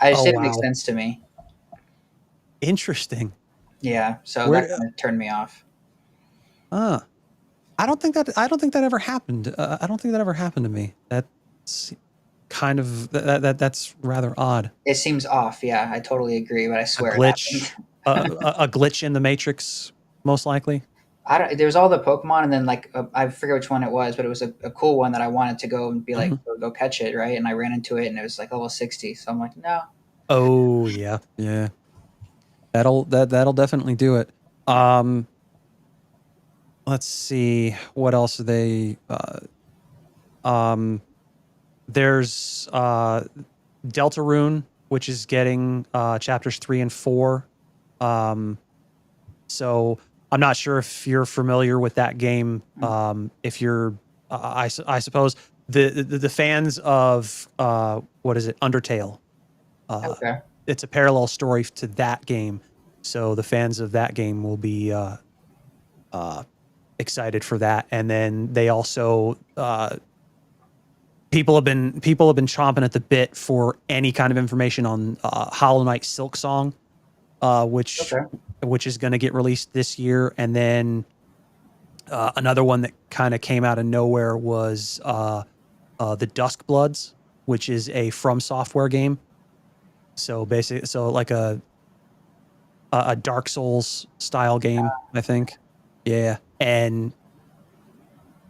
It just Oh didn't make wow. sense to me. Interesting. Yeah, so that Where kind of turned me off. I don't think that ever happened. I don't think that ever happened to me. That's kind of that's rather odd. It seems off. Yeah, I totally agree, but I A swear it glitch, happened. a glitch in the Matrix, most likely. There was all the Pokemon, and then like I forget which one it was, but it was a cool one that I wanted to go and be like go catch it, right? And I ran into it, and it was like level 60. So I'm like, no. Oh yeah, yeah. That'll definitely do it. Let's see what else are they. There's Deltarune, which is getting chapters 3 and 4. So I'm not sure if you're familiar with that game. If you're, I suppose the fans of what is it, Undertale. Okay. It's a parallel story to that game, so the fans of that game will be excited for that. And then they also people have been chomping at the bit for any kind of information on Hollow Knight Silk Song, which is going to get released this year. And then another one that kind of came out of nowhere was the Dusk Bloods, which is a From Software game. So basically, like a Dark Souls style game, I think. Yeah, and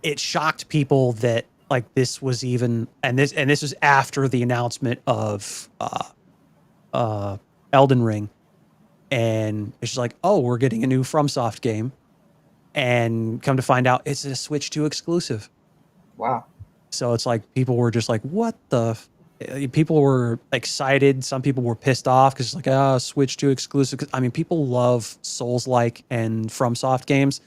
it shocked people that like this was even, and this was after the announcement of Elden Ring, and it's just like, oh, we're getting a new FromSoft game, and come to find out it's a Switch 2 exclusive. Wow. So it's like people were just like, what the people were excited. Some people were pissed off because it's like, Switch 2 exclusive. I mean, people love Souls-like and FromSoft games.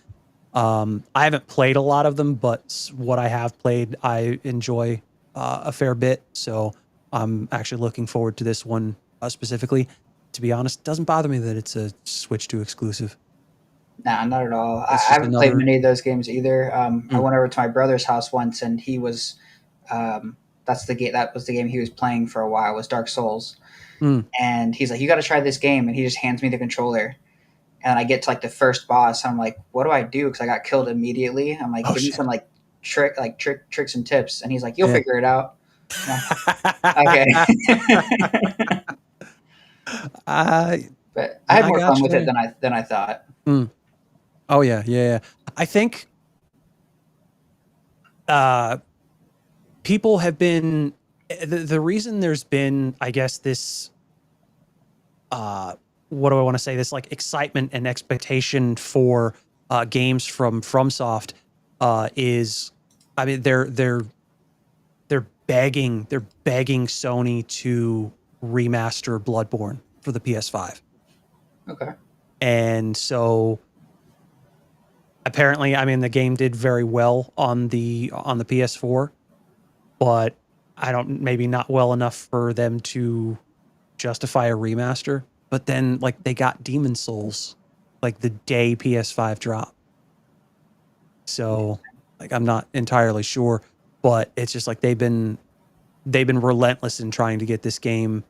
I haven't played a lot of them, but what I have played, I enjoy a fair bit. So I'm actually looking forward to this one specifically. To be honest, it doesn't bother me that it's a Switch 2 exclusive. Nah, not at all. I haven't played many of those games either. I went over to my brother's house once, and he was that's the game. That was the game he was playing for a while. Was Dark Souls, and he's like, "You got to try this game." And he just hands me the controller, and I get to like the first boss. And I'm like, "What do I do?" Because I got killed immediately. I'm like, "Give me some like tricks and tips." And he's like, "You'll figure it out." Okay. But I had more fun with it than I thought. Oh yeah. I think people have been the reason there's been, I guess, this what do I want to say, this like excitement and expectation for games from FromSoft is, I mean, they're begging Sony to remaster Bloodborne for the PS5. Okay. And so apparently, I mean, the game did very well on the PS4, but maybe not well enough for them to justify a remaster. But then like they got Demon Souls like the day PS5 dropped. So like I'm not entirely sure, but it's just like they've been relentless in trying to get this game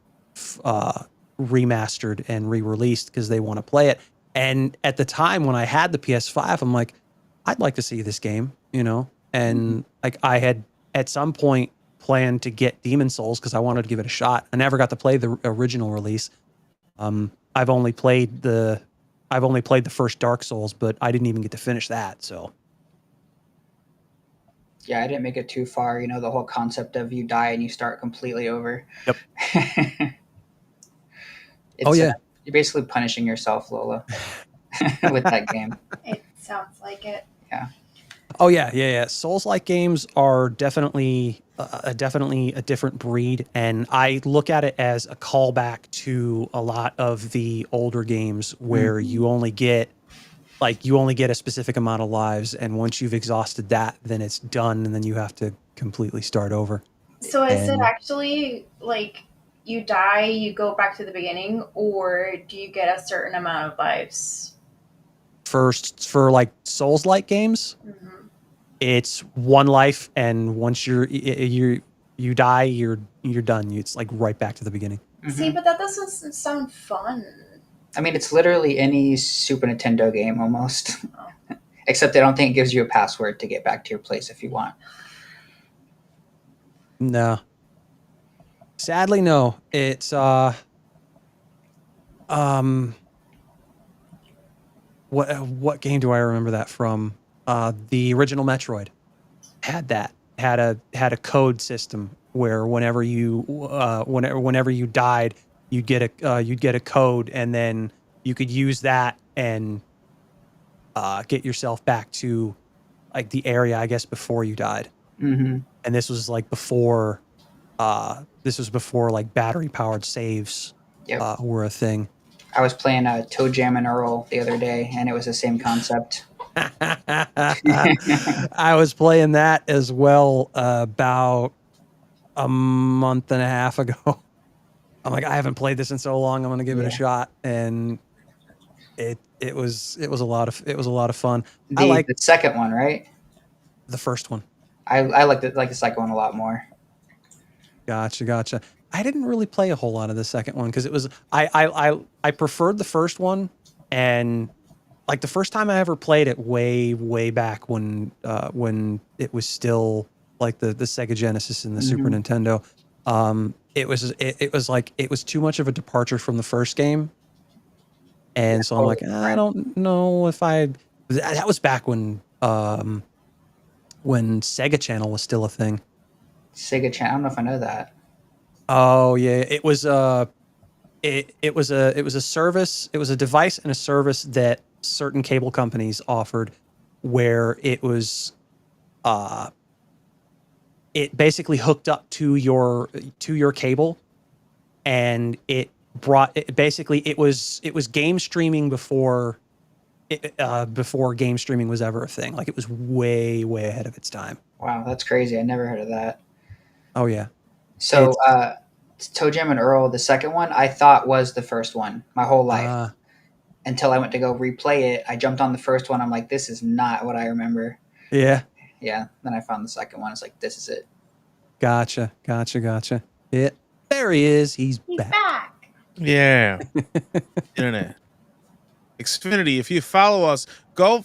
remastered and re-released because they want to play it. And at the time when I had the PS5, I'm like, I'd like to see this game, you know? And like I had at some point planned to get Demon Souls because I wanted to give it a shot. I never got to play the original release. I've only played the first Dark Souls, but I didn't even get to finish that. So yeah, I didn't make it too far. You know, the whole concept of you die and you start completely over. Yep. You're basically punishing yourself, Lola, with that game. It sounds like it. Yeah. Oh yeah. Souls-like games are definitely a different breed, and I look at it as a callback to a lot of the older games where you only get a specific amount of lives, and once you've exhausted that, then it's done, and then you have to completely start over. So is it actually like you die, you go back to the beginning, or do you get a certain amount of lives? First, for like Souls-like games, it's one life, and once you die, you're done. It's like right back to the beginning. See, but that doesn't sound fun. I mean, it's literally any Super Nintendo game almost, except I don't think it gives you a password to get back to your place if you want. No. Sadly, no. It's what game do I remember that from? The original Metroid had that had a code system where whenever you died, you'd get a code, and then you could use that and get yourself back to like the area, I guess, before you died. Mm-hmm. And this was like before like battery powered saves Yep. were a thing. I was playing Toe Jam and Earl the other day, and it was the same concept. I was playing that as well about a month and a half ago. I'm like, I haven't played this in so long. I'm gonna give it a shot, and it was a lot of fun. I like the second one, right? the first one. I like the second one a lot more. Gotcha. I didn't really play a whole lot of the second one because it was I preferred the first one, and like the first time I ever played it way back when it was still like the Sega Genesis and the Super Nintendo. It was like it was too much of a departure from the first game, and so I'm like, I don't know if that was back when Sega Channel was still a thing. Sega Channel. I don't know if I know that. Oh yeah, it was a service. It was a device and a service that certain cable companies offered, where it was it basically hooked up to your cable, and it was game streaming before game streaming was ever a thing. Like it was way ahead of its time. Wow, that's crazy. I never heard of that. Oh yeah. So Toe Jam and Earl, the second one, I thought was the first one my whole life. Until I went to go replay it. I jumped on the first one. I'm like, this is not what I remember. Yeah. Yeah. Then I found the second one. It's like, this is it. Gotcha. Yeah. There he is. He's back. Yeah. Internet. Xfinity, if you follow us, go.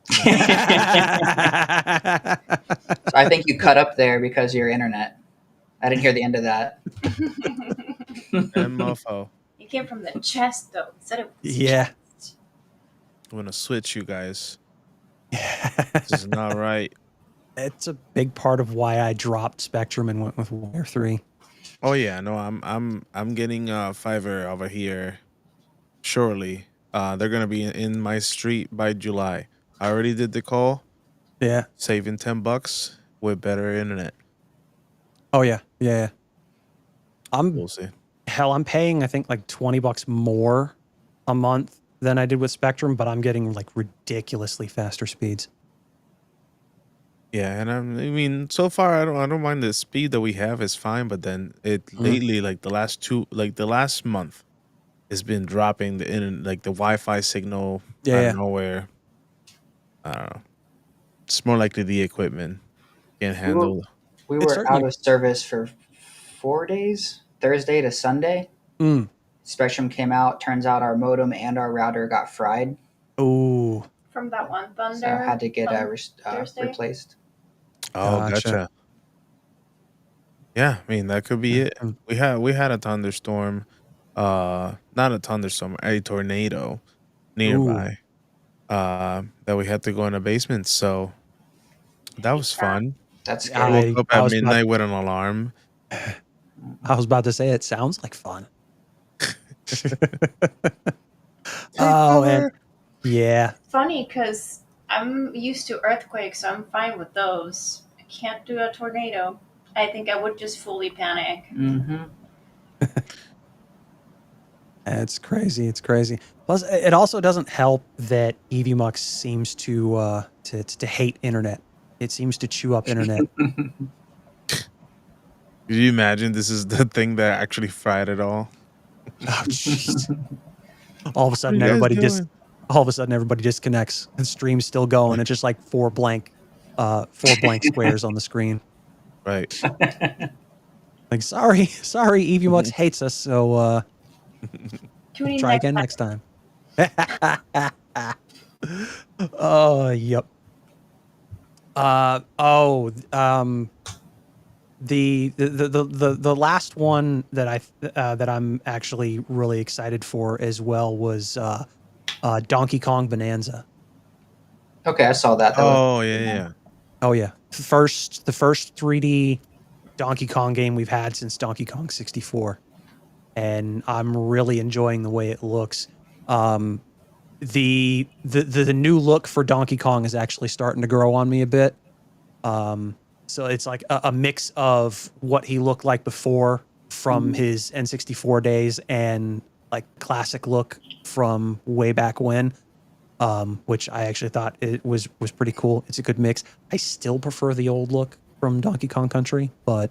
So I think you cut up there because of your internet. I didn't hear the end of that. And mofo. You came from the chest, though. Instead of yeah. chest. I'm gonna switch you guys. This is not right. It's a big part of why I dropped Spectrum and went with Wire 3. Oh yeah, no, I'm getting fiber over here shortly. They're gonna be in my street by July. I already did the call. Yeah. Saving $10 with better internet. Oh yeah. We'll see. I'm paying I think like $20 more a month than I did with Spectrum, but I'm getting like ridiculously faster speeds. Yeah, and I mean, so far I don't mind the speed that we have is fine, but then lately, like the last month, it's been dropping the internet, like the Wi-Fi signal out of nowhere. I don't know. It's more likely the equipment can't handle. We were out of service for 4 days, Thursday to Sunday. Spectrum came out. Turns out our modem and our router got fried. Ooh. From that one thunder. So I had to get replaced. Oh, gotcha. Yeah, I mean that could be it. We had a thunderstorm, not a thunderstorm, a tornado nearby. That we had to go in a basement. So that was fun. That's good. I woke up at midnight with an alarm. I was about to say it sounds like fun. Oh, and yeah. Funny because I'm used to earthquakes, so I'm fine with those. I can't do a tornado. I think I would just fully panic. Mm-hmm. It's crazy. Plus, it also doesn't help that EVMux seems to hate internet. It seems to chew up internet. Could you imagine this is the thing that actually fried it all? Oh, jeez. All of a sudden, everybody disconnects. The stream's still going. It's just like four blank squares on the screen. Right. Like, sorry, EVMux hates us, so try again next time. Oh, yep. The last one that I'm actually really excited for as well was Donkey Kong Bonanza. Okay, I saw that. Oh yeah. Oh yeah, the first 3D Donkey Kong game we've had since Donkey Kong 64, and I'm really enjoying the way it looks. The new look for Donkey Kong is actually starting to grow on me a bit. So it's like a mix of what he looked like before from his N64 days and like classic look from way back when, which I actually thought it was pretty cool. It's a good mix. I still prefer the old look from Donkey Kong Country, but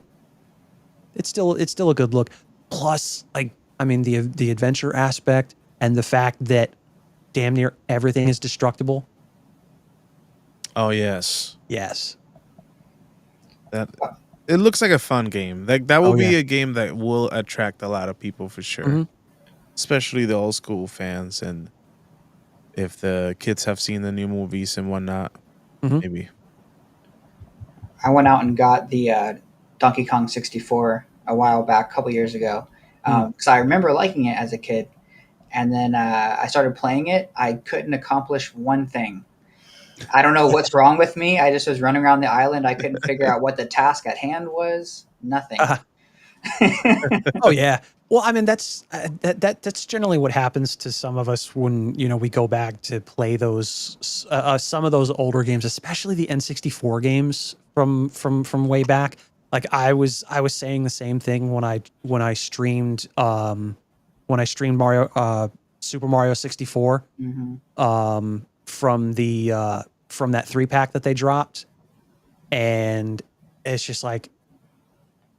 it's still a good look. Plus, like, I mean, the adventure aspect and the fact that damn near everything is destructible. Oh yes. Yes. That it looks like a fun game. Like that will Oh, be yeah. a game that will attract a lot of people for sure. Mhm. Especially the old school fans, and if the kids have seen the new movies and whatnot, maybe. I went out and got the Donkey Kong 64 a while back, a couple years ago, because I remember liking it as a kid. And then I started playing it. I couldn't accomplish one thing. I don't know what's wrong with me. I just was running around the island. I couldn't figure out what the task at hand was. Nothing. Oh yeah. Well, I mean that's that's generally what happens to some of us when we go back to play those some of those older games, especially the N64 games from way back. Like I was saying the same thing when I streamed Mario Super Mario 64 from the from that 3-pack that they dropped, and it's just like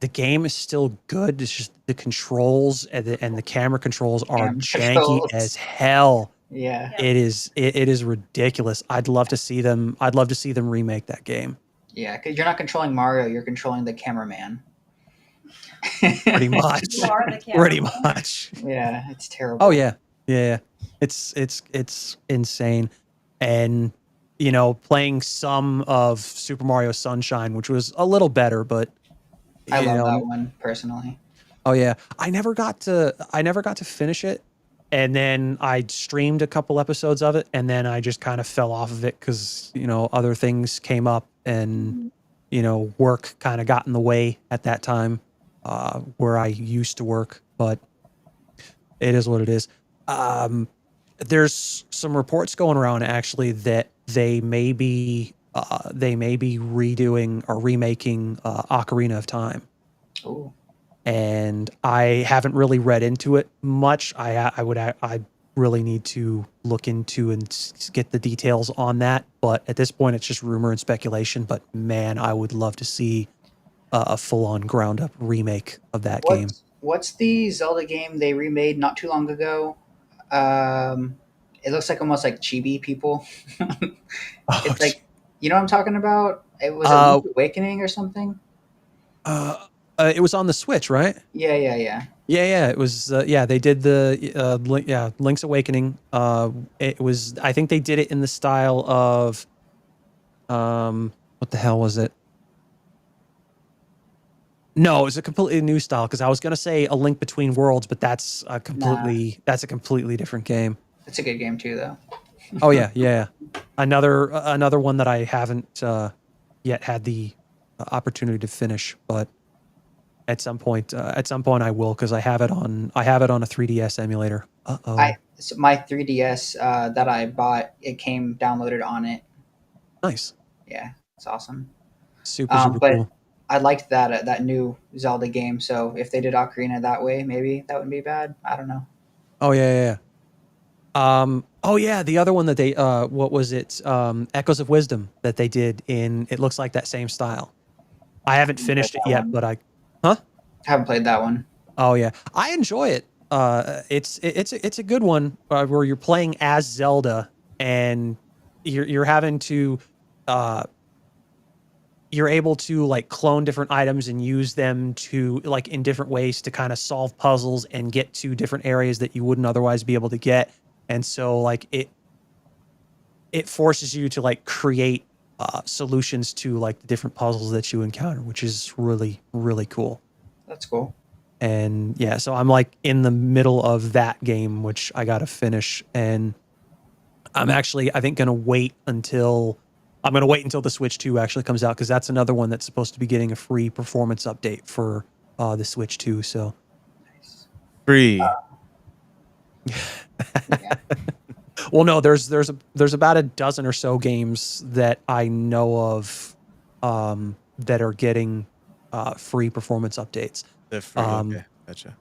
the game is still good. It's just the controls and the camera controls are janky as hell. Yeah. It is ridiculous. I'd love to see them remake that game. Yeah, because you're not controlling Mario, you're controlling the cameraman. Pretty much. You are the Pretty camera. much. Yeah, it's terrible. Oh yeah. Yeah. It's insane. And playing some of Super Mario Sunshine, which was a little better, but I love that one personally. Oh yeah, I never got to finish it, and then I streamed a couple episodes of it, and then I just kind of fell off of it because other things came up, and work kind of got in the way at that time, where I used to work. But it is what it is. There's some reports going around actually that they may be redoing or remaking Ocarina of Time. Ooh. And I haven't really read into it much. I really need to look into and get the details on that. But at this point, it's just rumor and speculation. But man, I would love to see a full-on ground-up remake of that game. What's the Zelda game they remade not too long ago? It looks like almost like chibi people. It's like, you know what I'm talking about? It was a Link's Awakening or something. It was on the Switch, right? Yeah. Yeah. It was. They did the Link's Awakening. It was. I think they did it in the style of, what the hell was it? No, it was a completely new style, because I was gonna say A Link Between Worlds, but that's a completely different game. It's a good game too, though. Oh yeah. Another one that I haven't yet had the opportunity to finish, but at some point I will, because I have it on a 3DS emulator. So my 3DS that I bought, it came downloaded on it. Nice. Yeah, it's awesome. Super but cool. I liked that new Zelda game. So if they did Ocarina that way, maybe that wouldn't be bad. I don't know. Oh yeah. Oh yeah, the other one that they what was it? Echoes of Wisdom that they did in, it looks like that same style. I haven't finished it yet, but I haven't played that one. Oh yeah, I enjoy it. It's a good one where you're playing as Zelda, and you're having to you're able to like clone different items and use them to like in different ways to kind of solve puzzles and get to different areas that you wouldn't otherwise be able to get. And so like it forces you to like create solutions to like the different puzzles that you encounter, which is really, really cool. That's cool. And yeah, so I'm like in the middle of that game, which I got to finish. And I'm actually, I think, going to wait until the Switch 2 actually comes out, because that's another one that's supposed to be getting a free performance update for the Switch 2. So Free. Yeah. well, no, there's about a dozen or so games that I know of that are getting free performance updates. They're free. Okay, gotcha.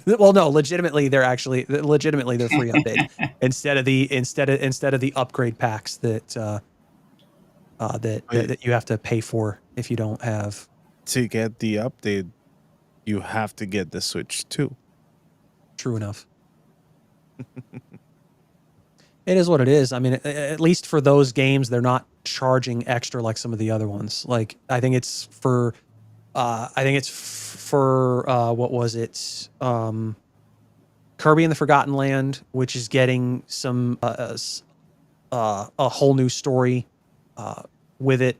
Well, no, legitimately they're free updates instead of the upgrade packs that that you have to pay for if you don't have. To get the update, you have to get the Switch 2. True enough. It is what it is. I mean, at least for those games, they're not charging extra like some of the other ones. Like I think it's for what was it? Kirby and the Forgotten Land, which is getting some a whole new story with it,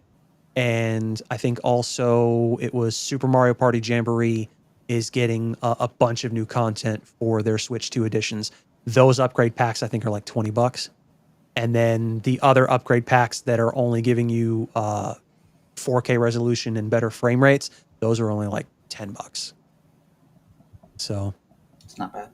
and I think also it was Super Mario Party Jamboree is getting a bunch of new content for their Switch 2 editions. Those upgrade packs I think are like $20, and then the other upgrade packs that are only giving you 4K resolution and better frame rates, those are only like $10. So It's not bad.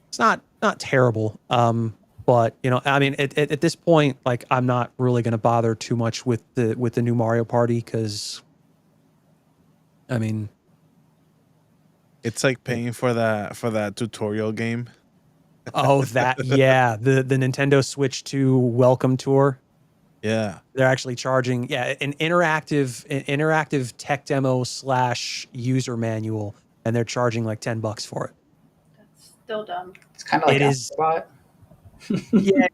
it's not terrible. But you know, I mean, at this point, like I'm not really going to bother too much with the new Mario Party, because I mean, It's like paying for that tutorial game. oh, that yeah, the Nintendo Switch 2 Welcome Tour. Yeah. They're actually charging an interactive tech demo / user manual, and they're charging like $10 for it. That's still dumb. It's kind of like It is. Astrobot. Yeah,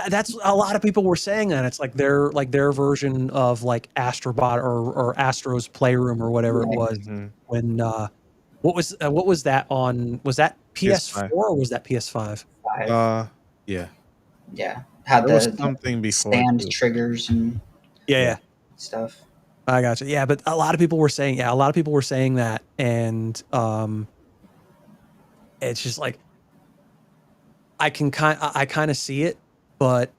that's a lot of people were saying that it's like their version of like Astrobot or Astro's Playroom or whatever it was. Mhm. When what was that on? Was that PS4 or was that PS5? Yeah. Yeah. Had There was the something before stand too. triggers and Yeah, stuff. I gotcha. Yeah, but a lot of people were saying that, and it's just like I kind of see it, but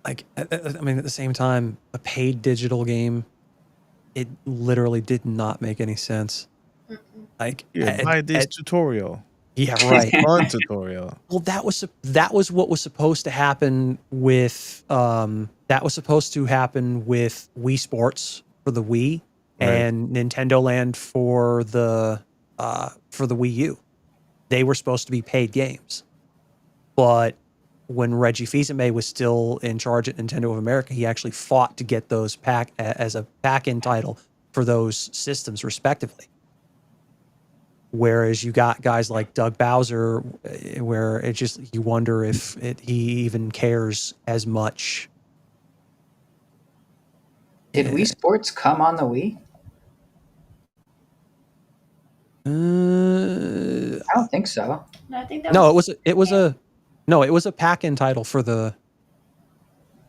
like I mean, at the same time, a paid digital game, it literally did not make any sense. Mm-mm. Like, Yeah, buy this tutorial. yeah, right. Fun tutorial. Well, that was what was supposed to happen with Wii Sports for the Wii Right. and Nintendo Land for the Wii U. They were supposed to be paid games, but when Reggie Fils-Aimé was still in charge at Nintendo of America, he actually fought to get those as a pack-in title for those systems, respectively. Whereas you got guys like Doug Bowser, where it just you wonder if he even cares as much. Did Wii Sports come on the Wii? I don't think so. No, I think that No, was it was a pack-in title for the.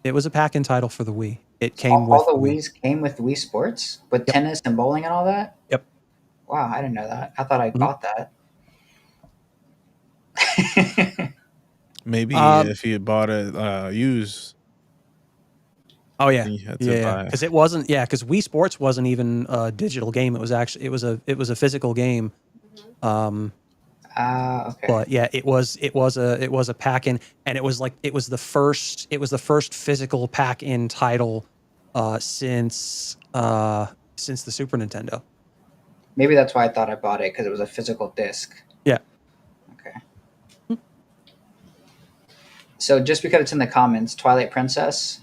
It was a pack-in title for the Wii. It came with all the Wii. Wiis came with Wii Sports with Yep. tennis and bowling and all that. Yep. Wow, I didn't know that. I thought I Mhm. bought that. Maybe if you bought it used. Oh yeah, You had to buy it. because it wasn't. Yeah, because Wii Sports wasn't even a digital game. It was actually it was a physical game. Mhm. Okay. But yeah, it was a pack-in, and it was the first physical pack-in title since the Super Nintendo. Maybe that's why I thought I bought it, because it was a physical disc. Yeah. Okay. So just because it's in the comments, Twilight Princess,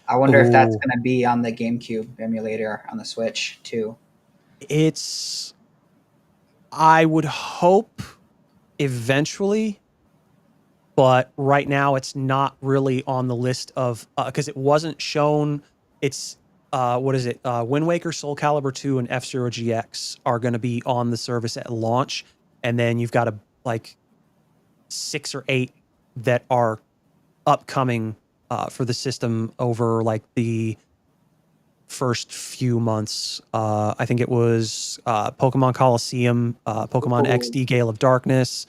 I wonder if that's Ooh. going to be on the GameCube emulator on the Switch too. I would hope eventually, but right now it's not really on the list of because it wasn't shown. It's what is it? Wind Waker, Soul Calibur 2, and F-Zero GX are going to be on the service at launch, and then you've got like 6 or 8 that are upcoming for the system over like the first few months. I think it was Pokemon Coliseum, Pokemon Ooh. XD Gale of Darkness,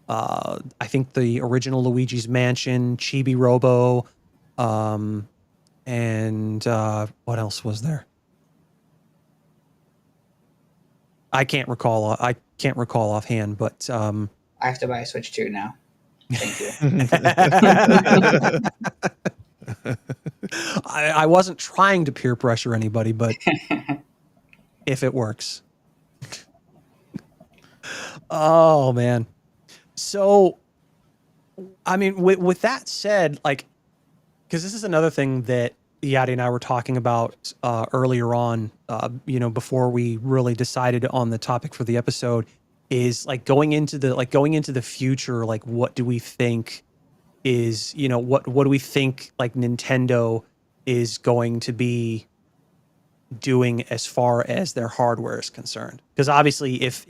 I think the original Luigi's Mansion, Chibi Robo, and what else was there? I can't recall. I can't recall offhand, but I have to buy a Switch 2 now. Thank you. I wasn't trying to peer pressure anybody, but if it works. Oh man. So, I mean, with that said, like, because this is another thing that Yadi and I were talking about earlier on, before we really decided on the topic for the episode, is like going into the future. Like, what do we think is, what do we think like Nintendo is going to be doing as far as their hardware is concerned? Because obviously, if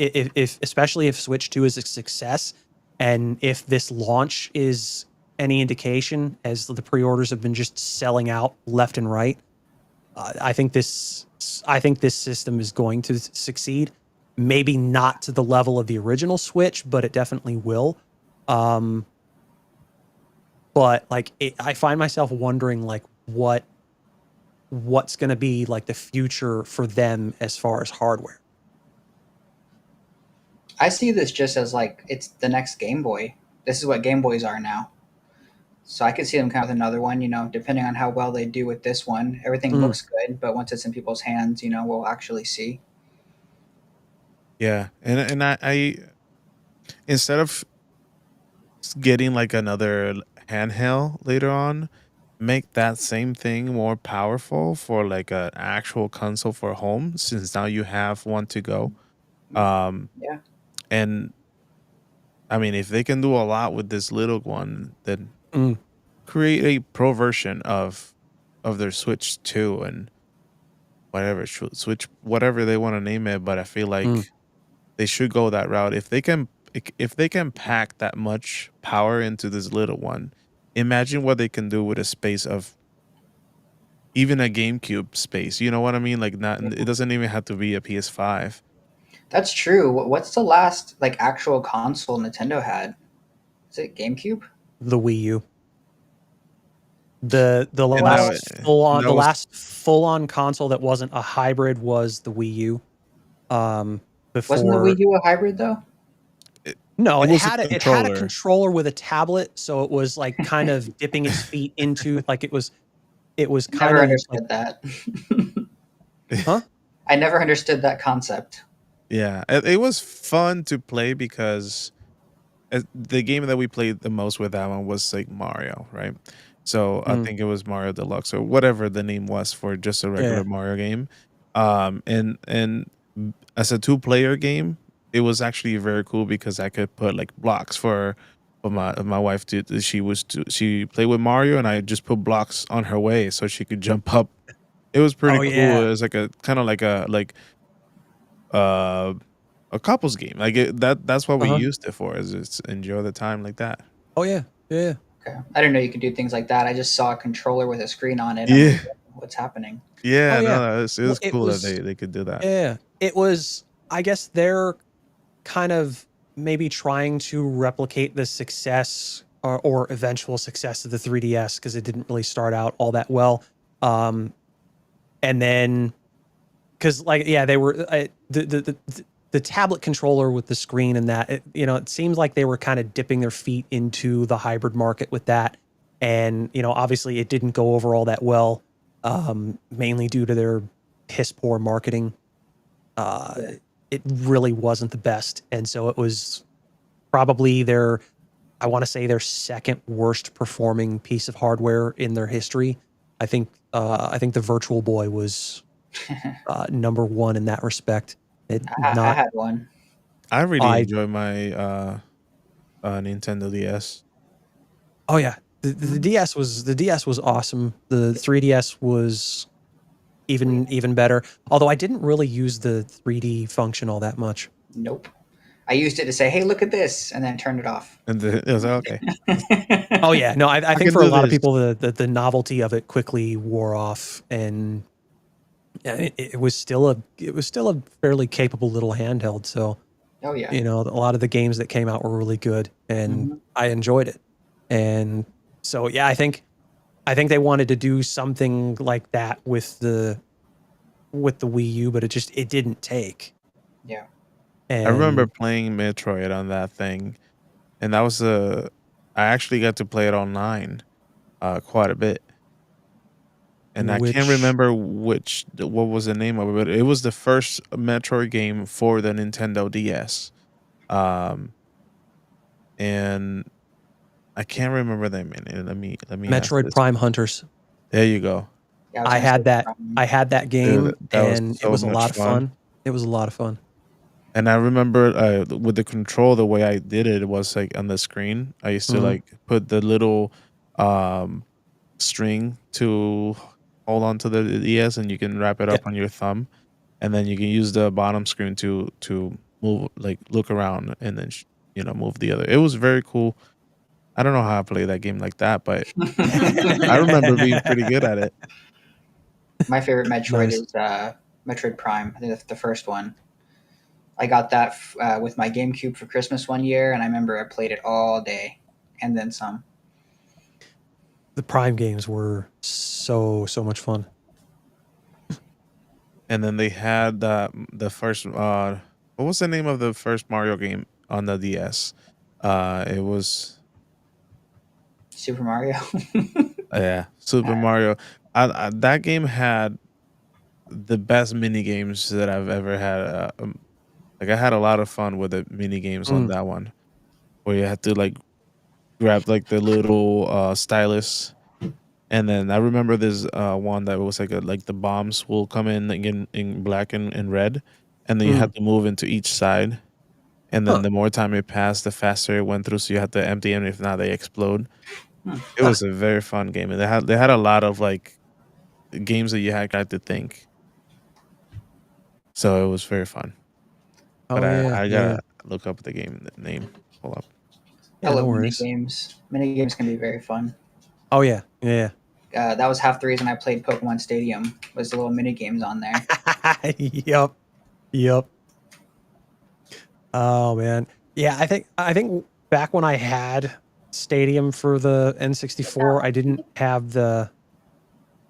especially if Switch 2 is a success, and if this launch is any indication, as the pre-orders have been just selling out left and right, I think this system is going to succeed. Maybe not to the level of the original Switch, but it definitely will. But like, I find myself wondering like what's going to be like the future for them as far as hardware. I see this just as like it's the next Game Boy. This is what Game Boys are now. So I could see them come with another one, depending on how well they do with this one. Everything looks good, but once it's in people's hands, we'll actually see. Yeah, and I instead of getting like another handheld later on, make that same thing more powerful for like an actual console for home, since now you have one to go. Yeah. And I mean, if they can do a lot with this little one, then create a pro version of their Switch 2 and whatever Switch, whatever they want to name it. But I feel like they should go that route. If they can pack that much power into this little one, imagine what they can do with a space of even a GameCube space. You know what I mean? Like, not, it doesn't even have to be a PS5. That's true. What's the last like actual console Nintendo had? Is it GameCube? The Wii U. The last full on console that wasn't a hybrid was the Wii U. Before, wasn't the Wii U a hybrid though? No, it had a controller with a tablet, so it was like kind of dipping its feet into, like it was kind never of understood like, that. Huh? I never understood that concept. Yeah, it was fun to play because the game that we played the most with that one was like Mario, right? So I think it was Mario Deluxe or whatever the name was for just a regular Mario game. And as a 2-player game, it was actually very cool because I could put like blocks for my wife to she played with Mario, and I just put blocks on her way so she could jump up. It was pretty cool. Yeah. It was like a kind of like a couples game. Like that's what we used it for, is just enjoy the time like that. Oh yeah. Okay. I didn't know you could do things like that. I just saw a controller with a screen on it. Yeah. Like, what's happening? Yeah, Oh, yeah. no, it was cool that they could do that. Yeah. It was, I guess they're kind of maybe trying to replicate the success or eventual success of the 3DS, because it didn't really start out all that well. And then, because like, yeah, they were the tablet controller with the screen and that, it seems like they were kind of dipping their feet into the hybrid market with that. And, obviously it didn't go over all that well, mainly due to their piss poor marketing. It really wasn't the best. And so it was probably their second worst performing piece of hardware in their history. I think the Virtual Boy was number one in that respect. I had one. I really enjoy my Nintendo DS. Oh yeah, the DS was awesome. The 3DS was even better. Although I didn't really use the 3D function all that much. Nope. I used it to say, "Hey, look at this," and then turned it off. And it was okay. Oh yeah, no, I think for a lot of people, the novelty of it quickly wore off, and it was still a fairly capable little handheld. So Oh yeah. You know, a lot of the games that came out were really good, and I enjoyed it. And so, yeah, I think they wanted to do something like that with the Wii U, but it didn't take. Yeah. I remember And playing Metroid on that thing, and that was I actually got to play it online quite a bit. And I can't which remember what was the name of it, but it was the first Metroid game for the Nintendo DS. Um, and I can't remember the name. Let me ask Metroid this. Prime Hunters. There you go. Yeah, I was I gonna had say that. I had that game, Dude, that was and it so was a much lot of fun. fun. It was a lot of fun. And I remember with the control, the way I did it was like on the screen. I used to like put the little um string to hold on to the DS, and you can wrap it Yeah. up on your thumb, and then you can use the bottom screen to move, like look around, and then move the other. It was very cool. I don't know how I play that game like that, but I remember being pretty good at it. my favorite Metroid Nice. is Metroid Prime. I think that's the first one. I got that with my GameCube for Christmas one year, and I remember I played it all day, and then some. The Prime games were so much fun. And then they had the first what was the name of the first Mario game on the DS? It was Super Mario. yeah, Super Mario. That game had the best mini games that I've ever had. Like I had a lot of fun with the mini games on that one, where you had to like grab like the little stylus. And then I remember there's one that was like the bombs will come in like in black and red, and then you had to move into each side. And then the more time it passed, the faster it went through. So you had to empty them. If not, they explode. It was a very fun game, and they had a lot of like games that you had to think. So it was very fun. Oh But yeah, I yeah. gotta look up the game name. Pull up. I Yeah, no love mini worries. games. Mini games can be very fun. Oh yeah, yeah. That was half the reason I played Pokemon Stadium was the little mini games on there. Yep. Oh man, yeah. I think back when I had Stadium for the N64, I didn't have the.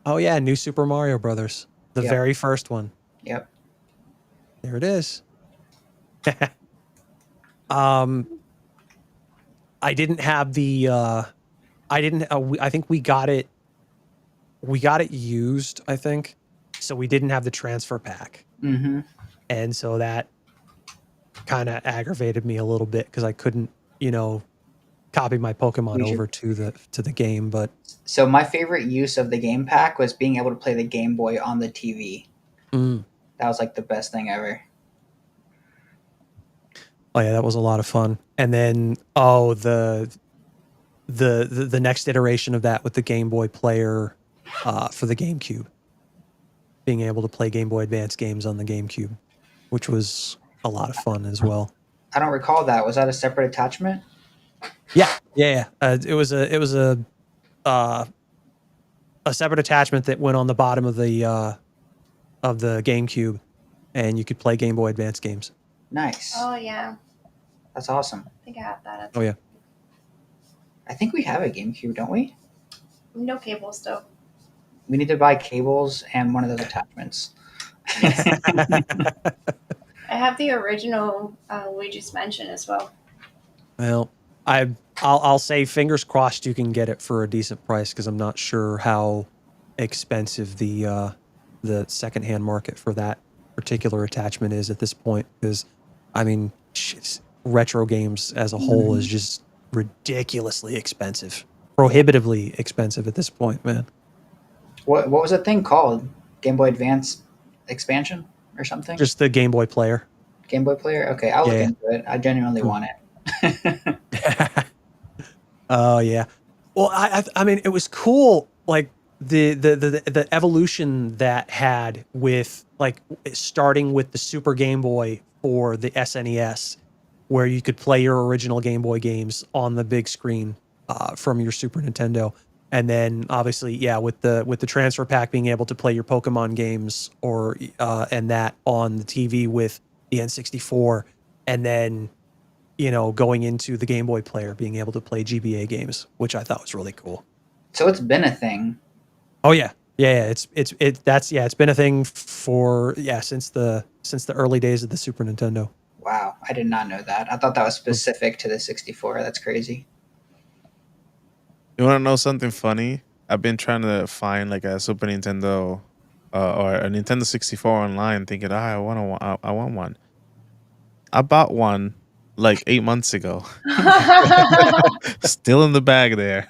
Oh yeah, New Super Mario Brothers, the Yep. very first one. Yep. There it is. I didn't have the. I didn't. I think we got it. We got it used. I think so. We didn't have the transfer pack, Mm-hmm. and so that kind of aggravated me a little bit because I couldn't, copy my Pokemon Use your- over to the game. But So my favorite use of the game pack was being able to play the Game Boy on the TV. That was like the best thing ever. oh yeah, that was a lot of fun. And then the next iteration of that with the Game Boy Player for the GameCube, being able to play Game Boy Advance games on the GameCube, which was a lot of fun as well. I don't recall that. Was that a separate attachment? Yeah. It was a separate attachment that went on the bottom of the GameCube, and you could play Game Boy Advance games. Nice. Oh yeah, That's awesome. I think I have that. Oh yeah. I think we have a GameCube, don't we? No cables though. We need to buy cables and one of those attachments. I have the original Luigi's Mansion as well. Well, I'll say fingers crossed you can get it for a decent price because I'm not sure how expensive the secondhand market for that particular attachment is at this point. Because I mean, retro games as a whole is just ridiculously expensive, prohibitively expensive at this point, man. What was that thing called? Game Boy Advance expansion or something? Just the Game Boy Player. Game Boy Player? Okay, I'll look Yeah. into it. I genuinely want it. Oh yeah. Well, I mean, it was cool. Like the evolution that had with like starting with the Super Game Boy for the SNES, where you could play your original Game Boy games on the big screen from your Super Nintendo, and then obviously, yeah, with the transfer pack being able to play your Pokemon games or and that on the TV with the N64. and then going into the Game Boy player, being able to play GBA games, which I thought was really cool. So it's been a thing. Oh yeah. It's been a thing for since the early days of the Super Nintendo. Wow, I did not know that. I thought that was specific to the 64. That's crazy. You want to know something funny? I've been trying to find like a Super Nintendo or a Nintendo 64 online, thinking, I want one. I bought one like 8 months ago. Still in the bag there.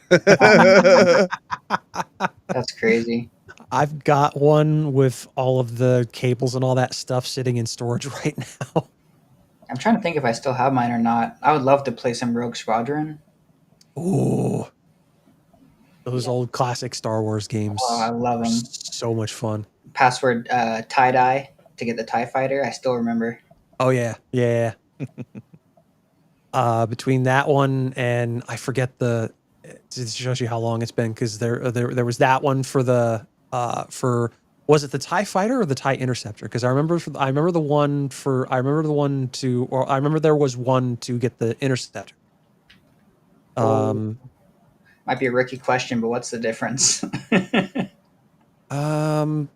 That's crazy. I've got one with all of the cables and all that stuff sitting in storage right now. I'm trying to think if I still have mine or not. I would love to play some Rogue Squadron. Ooh. Those old classic Star Wars games. Oh, I love them. So much fun. Password tie-dye to get the TIE Fighter. I still remember. Oh, yeah. Yeah. Between that one and I forget it shows you how long it's been, because there was that one for the was it the TIE Fighter or the TIE Interceptor? Because I remember there was one to get the Interceptor. Might be a rookie question, but what's the difference? Well,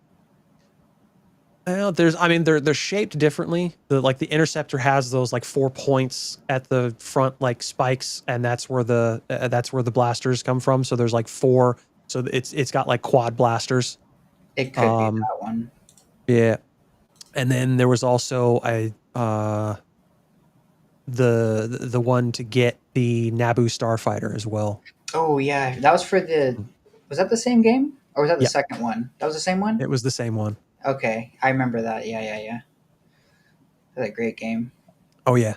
they're shaped differently. The Interceptor has those like 4 points at the front, like spikes, and that's where the blasters come from. So there's like 4. So it's got like quad blasters. It could be that one. Yeah, and then there was also the one to get the Naboo Starfighter as well. Oh yeah, that was for the. Was that the same game, or was that the second one? That was the same one. It was the same one. Okay, I remember that. Yeah. That's a great game. Oh yeah.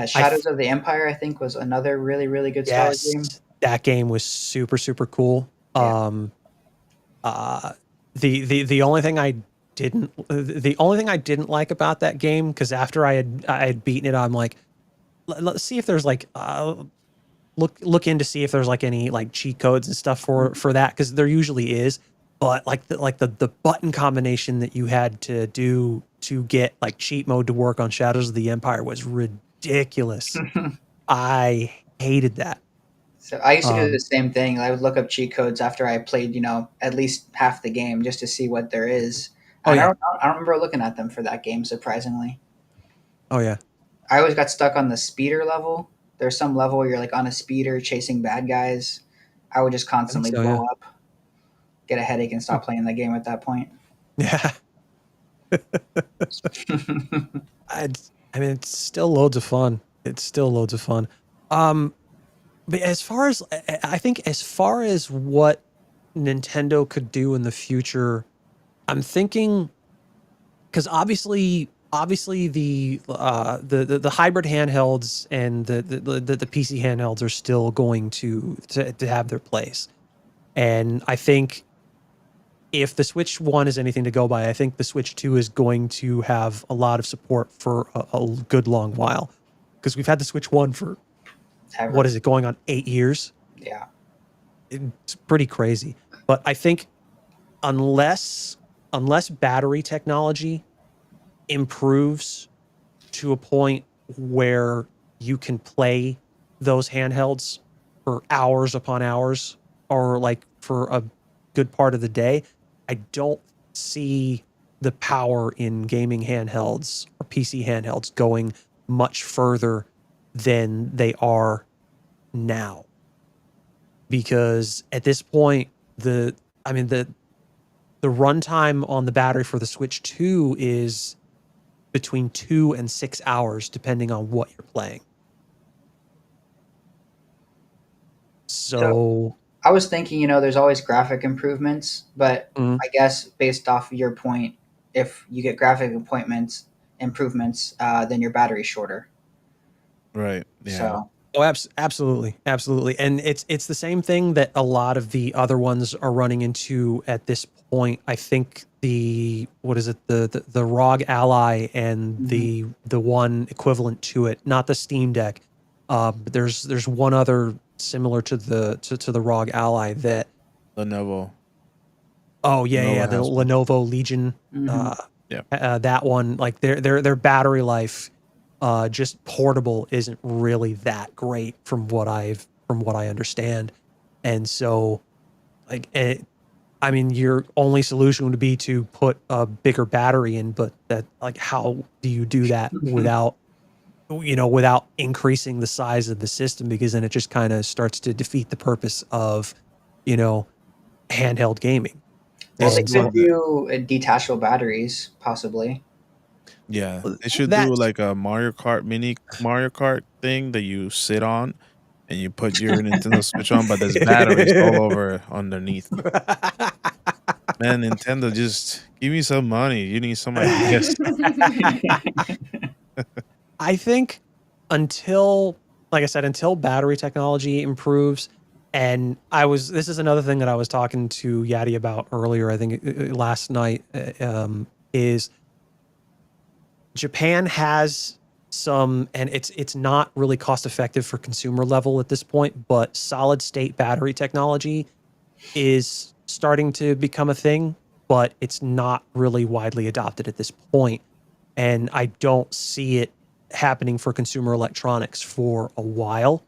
Shadows of the Empire, I think, was another really, really good Star Wars game. That game was super, super cool. Yeah. The only thing I didn't like about that game, because after I had beaten it, I'm like, let's see if there's like look in to see if there's like any like cheat codes and stuff for that, because there usually is. But the button combination that you had to do to get like cheat mode to work on Shadows of the Empire was ridiculous. I hated that. So I used to do the same thing. I would look up cheat codes after I played, at least half the game, just to see what there is. I don't remember looking at them for that game, surprisingly. Oh yeah. I always got stuck on the speeder level. There's some level where you're like on a speeder chasing bad guys. I would just constantly blow up, get a headache, and stop playing the game at that point. Yeah. It's still loads of fun. But as far as what Nintendo could do in the future, I'm thinking, because obviously the hybrid handhelds and the PC handhelds are still going to have their place. And I think if the Switch 1 is anything to go by, I think the Switch 2 is going to have a lot of support for a good long while, because we've had the Switch 1 for what is it, going on 8 years? Yeah. It's pretty crazy. But I think unless battery technology improves to a point where you can play those handhelds for hours upon hours, or like for a good part of the day, I don't see the power in gaming handhelds or PC handhelds going much further than they are now. Because at this point, the runtime on the battery for the Switch 2 is between 2 and 6 hours, depending on what you're playing. So I was thinking, there's always graphic improvements, but I guess based off your point, if you get graphic improvements, then your battery's shorter. Right. Yeah. So. Oh, absolutely. And it's the same thing that a lot of the other ones are running into at this point. I think the ROG Ally and the one equivalent to it, not the Steam Deck. But there's one other similar to the ROG Ally that Lenovo. Oh yeah, the Lenovo Legion. That one, like their battery life just portable isn't really that great from what I understand. And so like I mean, your only solution would be to put a bigger battery in, but that like how do you do that without without increasing the size of the system, because then it just kind of starts to defeat the purpose of handheld gaming. Well, they This is could what do detachable batteries, possibly. Yeah, they should do That's like a mini Mario Kart thing that you sit on and you put your Nintendo Switch on, but there's batteries all over underneath. Man, Nintendo, just give me some money. You need some ideas. I think until, like I said, until battery technology improves, and this is another thing that I was talking to Yadi about earlier, I think last night, is Japan has some, and it's not really cost effective for consumer level at this point, but solid state battery technology is starting to become a thing, but it's not really widely adopted at this point. And I don't see it happening for consumer electronics for a while.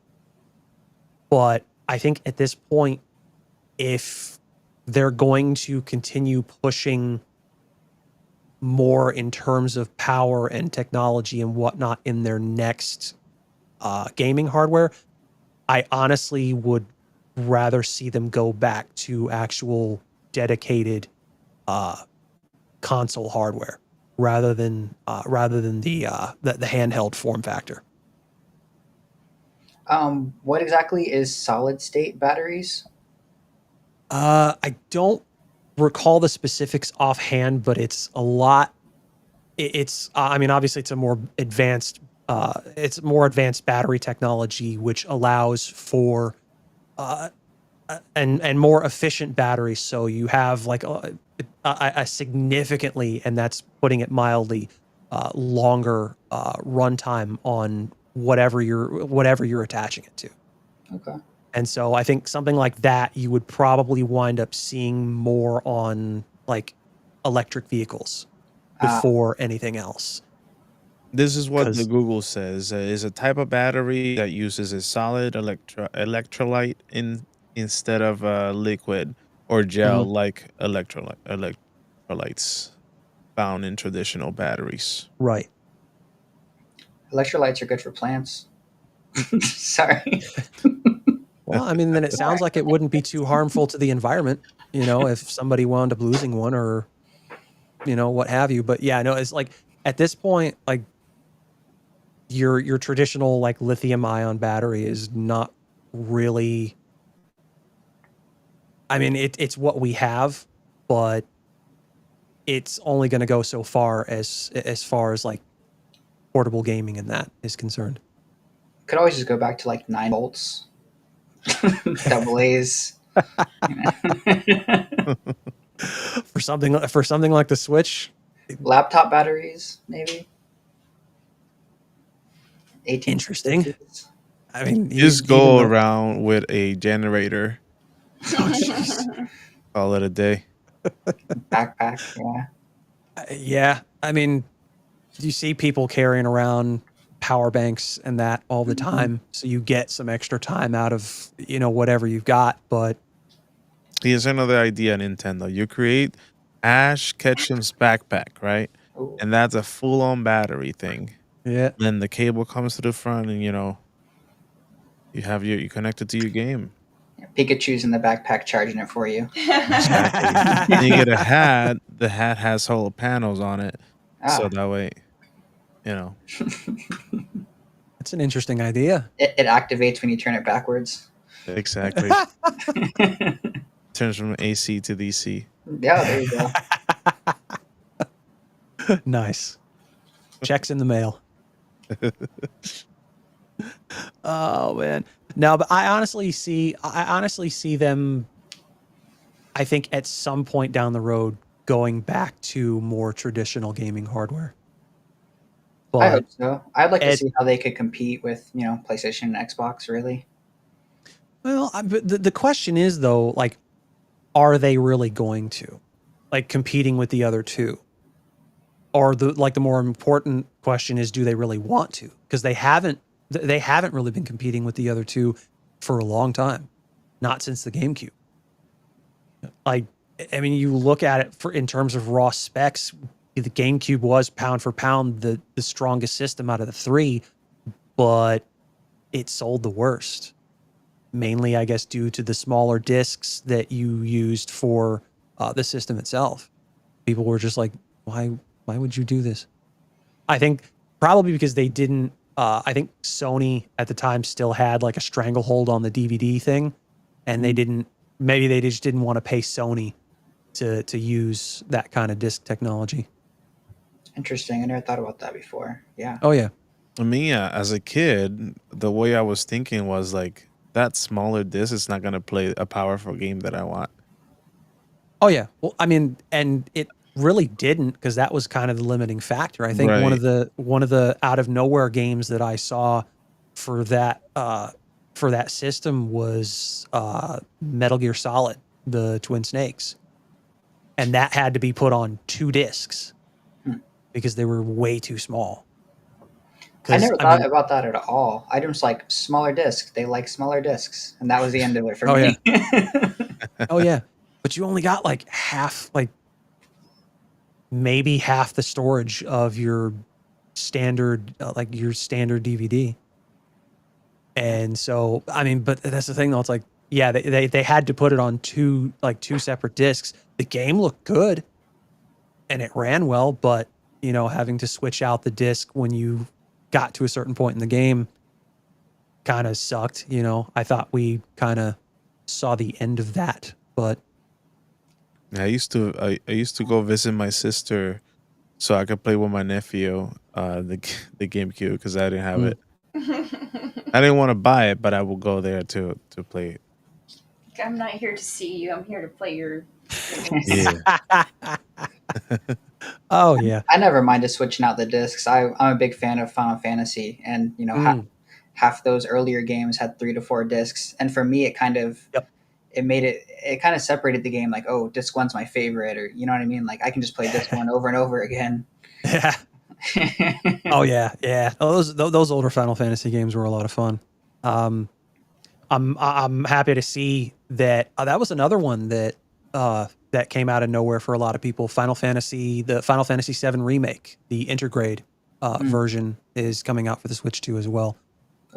But I think at this point, if they're going to continue pushing more in terms of power and technology and whatnot in their next gaming hardware, I honestly would rather see them go back to actual dedicated console hardware rather than the handheld form factor. What exactly is solid state batteries? I don't recall the specifics offhand, but it's a lot. It's I mean, obviously, it's a more advanced. It's more advanced battery technology, which allows for and more efficient batteries. So you have like a significantly, and that's putting it mildly, longer runtime on whatever you're attaching it to. Okay. And so I think something like that you would probably wind up seeing more on like electric vehicles before anything else. This is what the 'Cause- Google says is a type of battery that uses a solid electrolyte instead of liquid or gel like electrolytes found in traditional batteries. Right. Electrolytes are good for plants. Sorry. Well, I mean, then it sounds like it wouldn't be too harmful to the environment, if somebody wound up losing one or, what have you. But yeah, no, it's like at this point, like your traditional like lithium ion battery is not really, I mean, it's what we have, but it's only going to go so far as like portable gaming and that is concerned. Could always just go back to like 9 volts. Double A's. For something like the Switch. Laptop batteries, maybe. 18. Interesting. I mean, Just go around with a generator. Oh, jeez. Call it a day. Backpack, yeah. Yeah, I mean, you see people carrying around power banks and that all the time, so you get some extra time out of whatever you've got. But here's another idea, Nintendo. You create Ash Ketchum's backpack, right? Ooh. And that's a full-on battery thing. yeah, Then the cable comes to the front, and you connect it to your game. Pikachu's in the backpack charging it for you. Exactly. Then you get a hat. The hat has solar panels on it, so that way, it's an interesting idea. It activates when you turn it backwards. Exactly. Turns from AC to DC. Yeah, there you go. Nice. Checks in the mail. Oh man. No, but I honestly see them, I think at some point down the road, going back to more traditional gaming hardware. But I hope so. I'd like to see how they could compete with, PlayStation and Xbox, really. Well, but the question is though, like, are they really going to, like, competing with the other two? or the more important question is, do they really want to? Because they haven't really been competing with the other two for a long time, not since the GameCube. Like, I mean, you look at it in terms of raw specs, the GameCube was pound for pound the strongest system out of the three, but it sold the worst. Mainly, I guess, due to the smaller discs that you used for the system itself. People were just like, why would you do this? I think probably because they didn't, I think Sony at the time still had like a stranglehold on the DVD thing, and they just didn't want to pay Sony to use that kind of disc technology. Interesting. I never thought about that before. Yeah. Oh yeah. I mean, yeah, as a kid, the way I was thinking was like, that smaller disc is not going to play a powerful game that I want. Oh yeah. Well, I mean, and it really didn't, because that was kind of the limiting factor. I think one of the out of nowhere games that I saw for that system was Metal Gear Solid, the Twin Snakes, and that had to be put on 2 discs because they were way too small. I never thought about that at all. I just like smaller discs. They like smaller discs, and that was the end of it for me. Yeah. Oh yeah, but you only got like half, like maybe half the storage of your standard, your standard DVD. And so, I mean, but that's the thing though. It's like, yeah, they had to put it on 2 separate discs. The game looked good and it ran well, but having to switch out the disc when you got to a certain point in the game kind of sucked. I thought we kind of saw the end of that, but I used to go visit my sister so I could play with my nephew the GameCube, because I didn't have it. I didn't want to buy it, but I will go there to play it. I'm not here to see you. I'm here to play your Yeah. Oh yeah. I never minded switching out the discs. I'm a big fan of Final Fantasy, and half those earlier games had 3 to 4 discs, and for me, it kind of it kind of separated the game. Like, oh, disc 1's my favorite, or you know what I mean? Like, I can just play disc 1 over and over again. Yeah. Oh yeah, yeah. Those older Final Fantasy games were a lot of fun. I'm happy to see that that was another one that that came out of nowhere for a lot of people. The Final Fantasy 7 remake, the intergrade version, is coming out for the Switch 2 as well.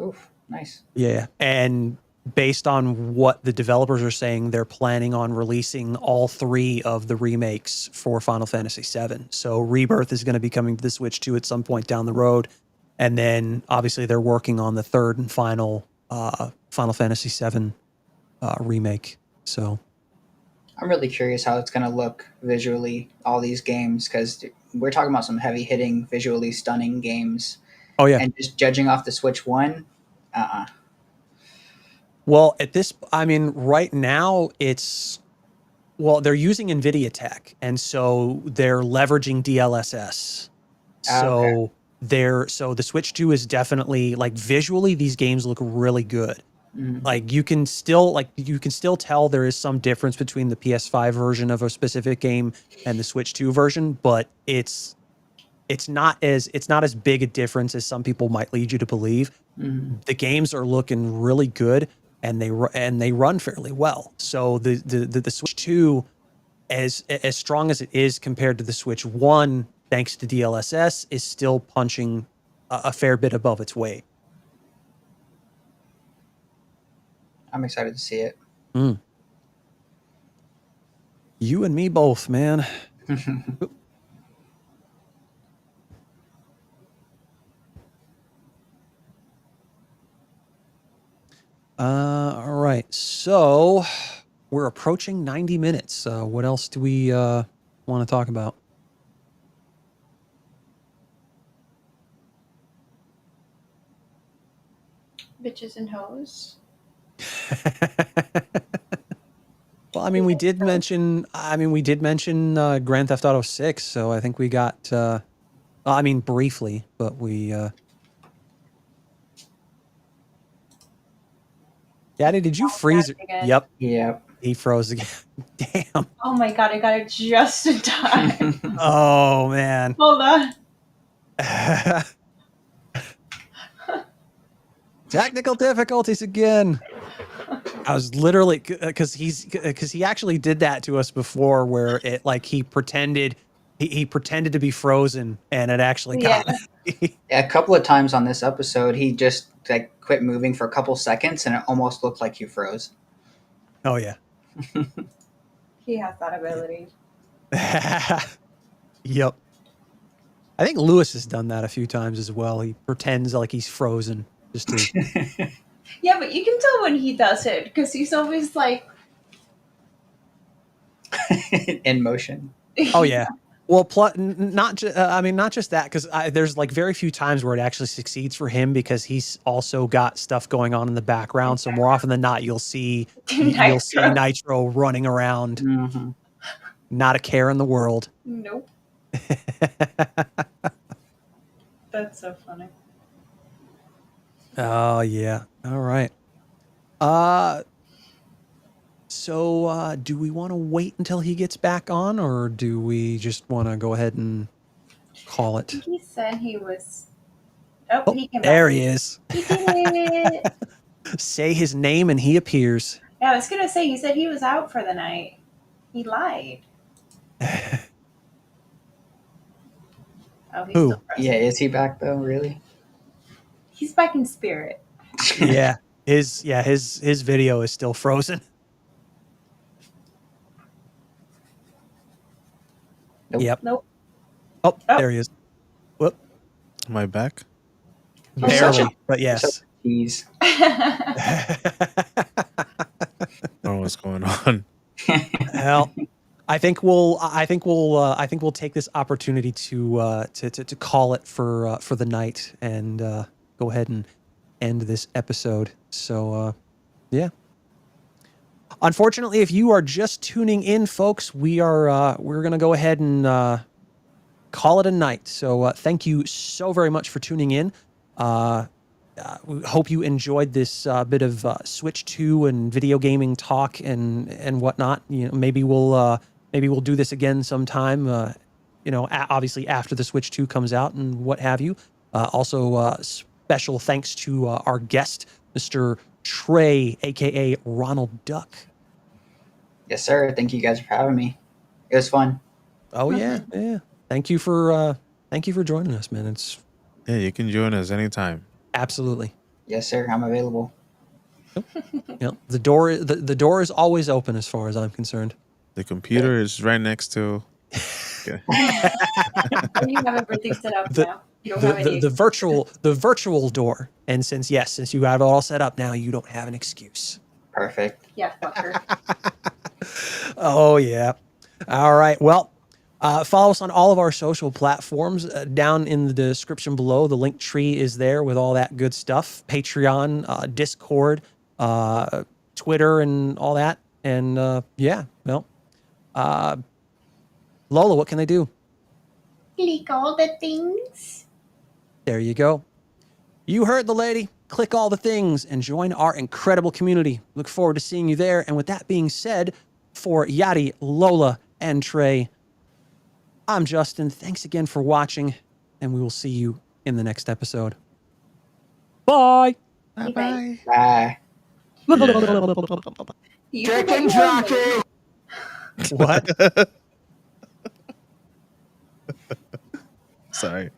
Oof, nice. Yeah, and based on what the developers are saying, they're planning on releasing all 3 of the remakes for Final Fantasy 7. So Rebirth is going to be coming to the Switch 2 at some point down the road, and then obviously they're working on the 3rd and final Final Fantasy 7 remake. So I'm really curious how it's going to look visually, all these games, because we're talking about some heavy-hitting, visually stunning games. Oh, yeah. And just judging off the Switch 1, Well, right now they're using NVIDIA tech, and so they're leveraging DLSS. So the Switch 2 is definitely, like, visually, these games look really good. Like, you can still tell there is some difference between the PS5 version of a specific game and the Switch 2 version, but it's not as big a difference as some people might lead you to believe. The games are looking really good, and they run fairly well. So the Switch 2, as strong as it is compared to the Switch 1, thanks to DLSS, is still punching a fair bit above its weight. I'm excited to see it. You and me both, man. All right. So we're approaching 90 minutes. What else do we want to talk about? bitches and hoes. Well, I mean, we did mention Grand Theft Auto 6, so I think we got briefly, but we Yadi, did you freeze it? Again. Yep. Yep. He froze again. Damn. Oh my god, I got it just in time. Oh man. Hold on. Technical difficulties again. I was literally because he actually did that to us before, where it like he pretended to be frozen, and it actually got Yeah, a couple of times on this episode, he just like quit moving for a couple seconds, and it almost looked like he froze. Oh yeah. He has that ability. Yep. I think Lewis has done that a few times as well. He pretends like he's frozen just to. Yeah, but you can tell when he does it because he's always like in motion. Oh yeah. Well, not just that, because there's like very few times where it actually succeeds for him, because he's also got stuff going on in the background. So more often than not, you'll see Nitro running around, Mm-hmm. not a care in the world. Nope. That's so funny. Oh yeah. All right. So do we want to wait until he gets back on, or do we just want to go ahead and call it? He said he was. Oh, he came back. There he is. He did it. Say his name and he appears. Yeah, I was gonna say he said he was out for the night. He lied. Oh, he's Who? still present. Yeah, is he back though? Really? He's back in spirit. Yeah, his video is still frozen. Nope. Yep. Nope. Oh, there he is. Whoop. Am I back? Barely, but yes. He's. I don't know what's going on. Well, I think we'll take this opportunity to call it for the night, and go ahead and end this episode. So yeah. Unfortunately, if you are just tuning in, folks, we're gonna go ahead and call it a night. So thank you so very much for tuning in. We hope you enjoyed this bit of Switch 2 and video gaming talk and whatnot. You know, maybe we'll do this again sometime. Obviously after the Switch 2 comes out and what have you. Also, special thanks to our guest, Mr. Trey, aka Ronaldduck. Yes, sir. Thank you guys for having me. It was fun. Oh yeah. Thank you for joining us, man. It's Yeah, you can join us anytime. absolutely. Yes, sir. I'm available. The door is always open as far as I'm concerned. The computer is right next to. Okay. You have everything set up now. You don't have any. The virtual door. And since you have it all set up now, you don't have an excuse. Perfect. Yeah, fucker. Oh yeah. All right. Well, follow us on all of our social platforms. Down in the description below, the link tree is there with all that good stuff. Patreon, Discord, Twitter, and all that. And Lola, what can they do? Click all the things. There you go. You heard the lady. Click all the things and join our incredible community. Look forward to seeing you there. And with that being said, for Yadi, Lola, and Trey, I'm Justin. Thanks again for watching, and we will see you in the next episode. Bye. Bye. Bye. Chicken jockey. What? Sorry.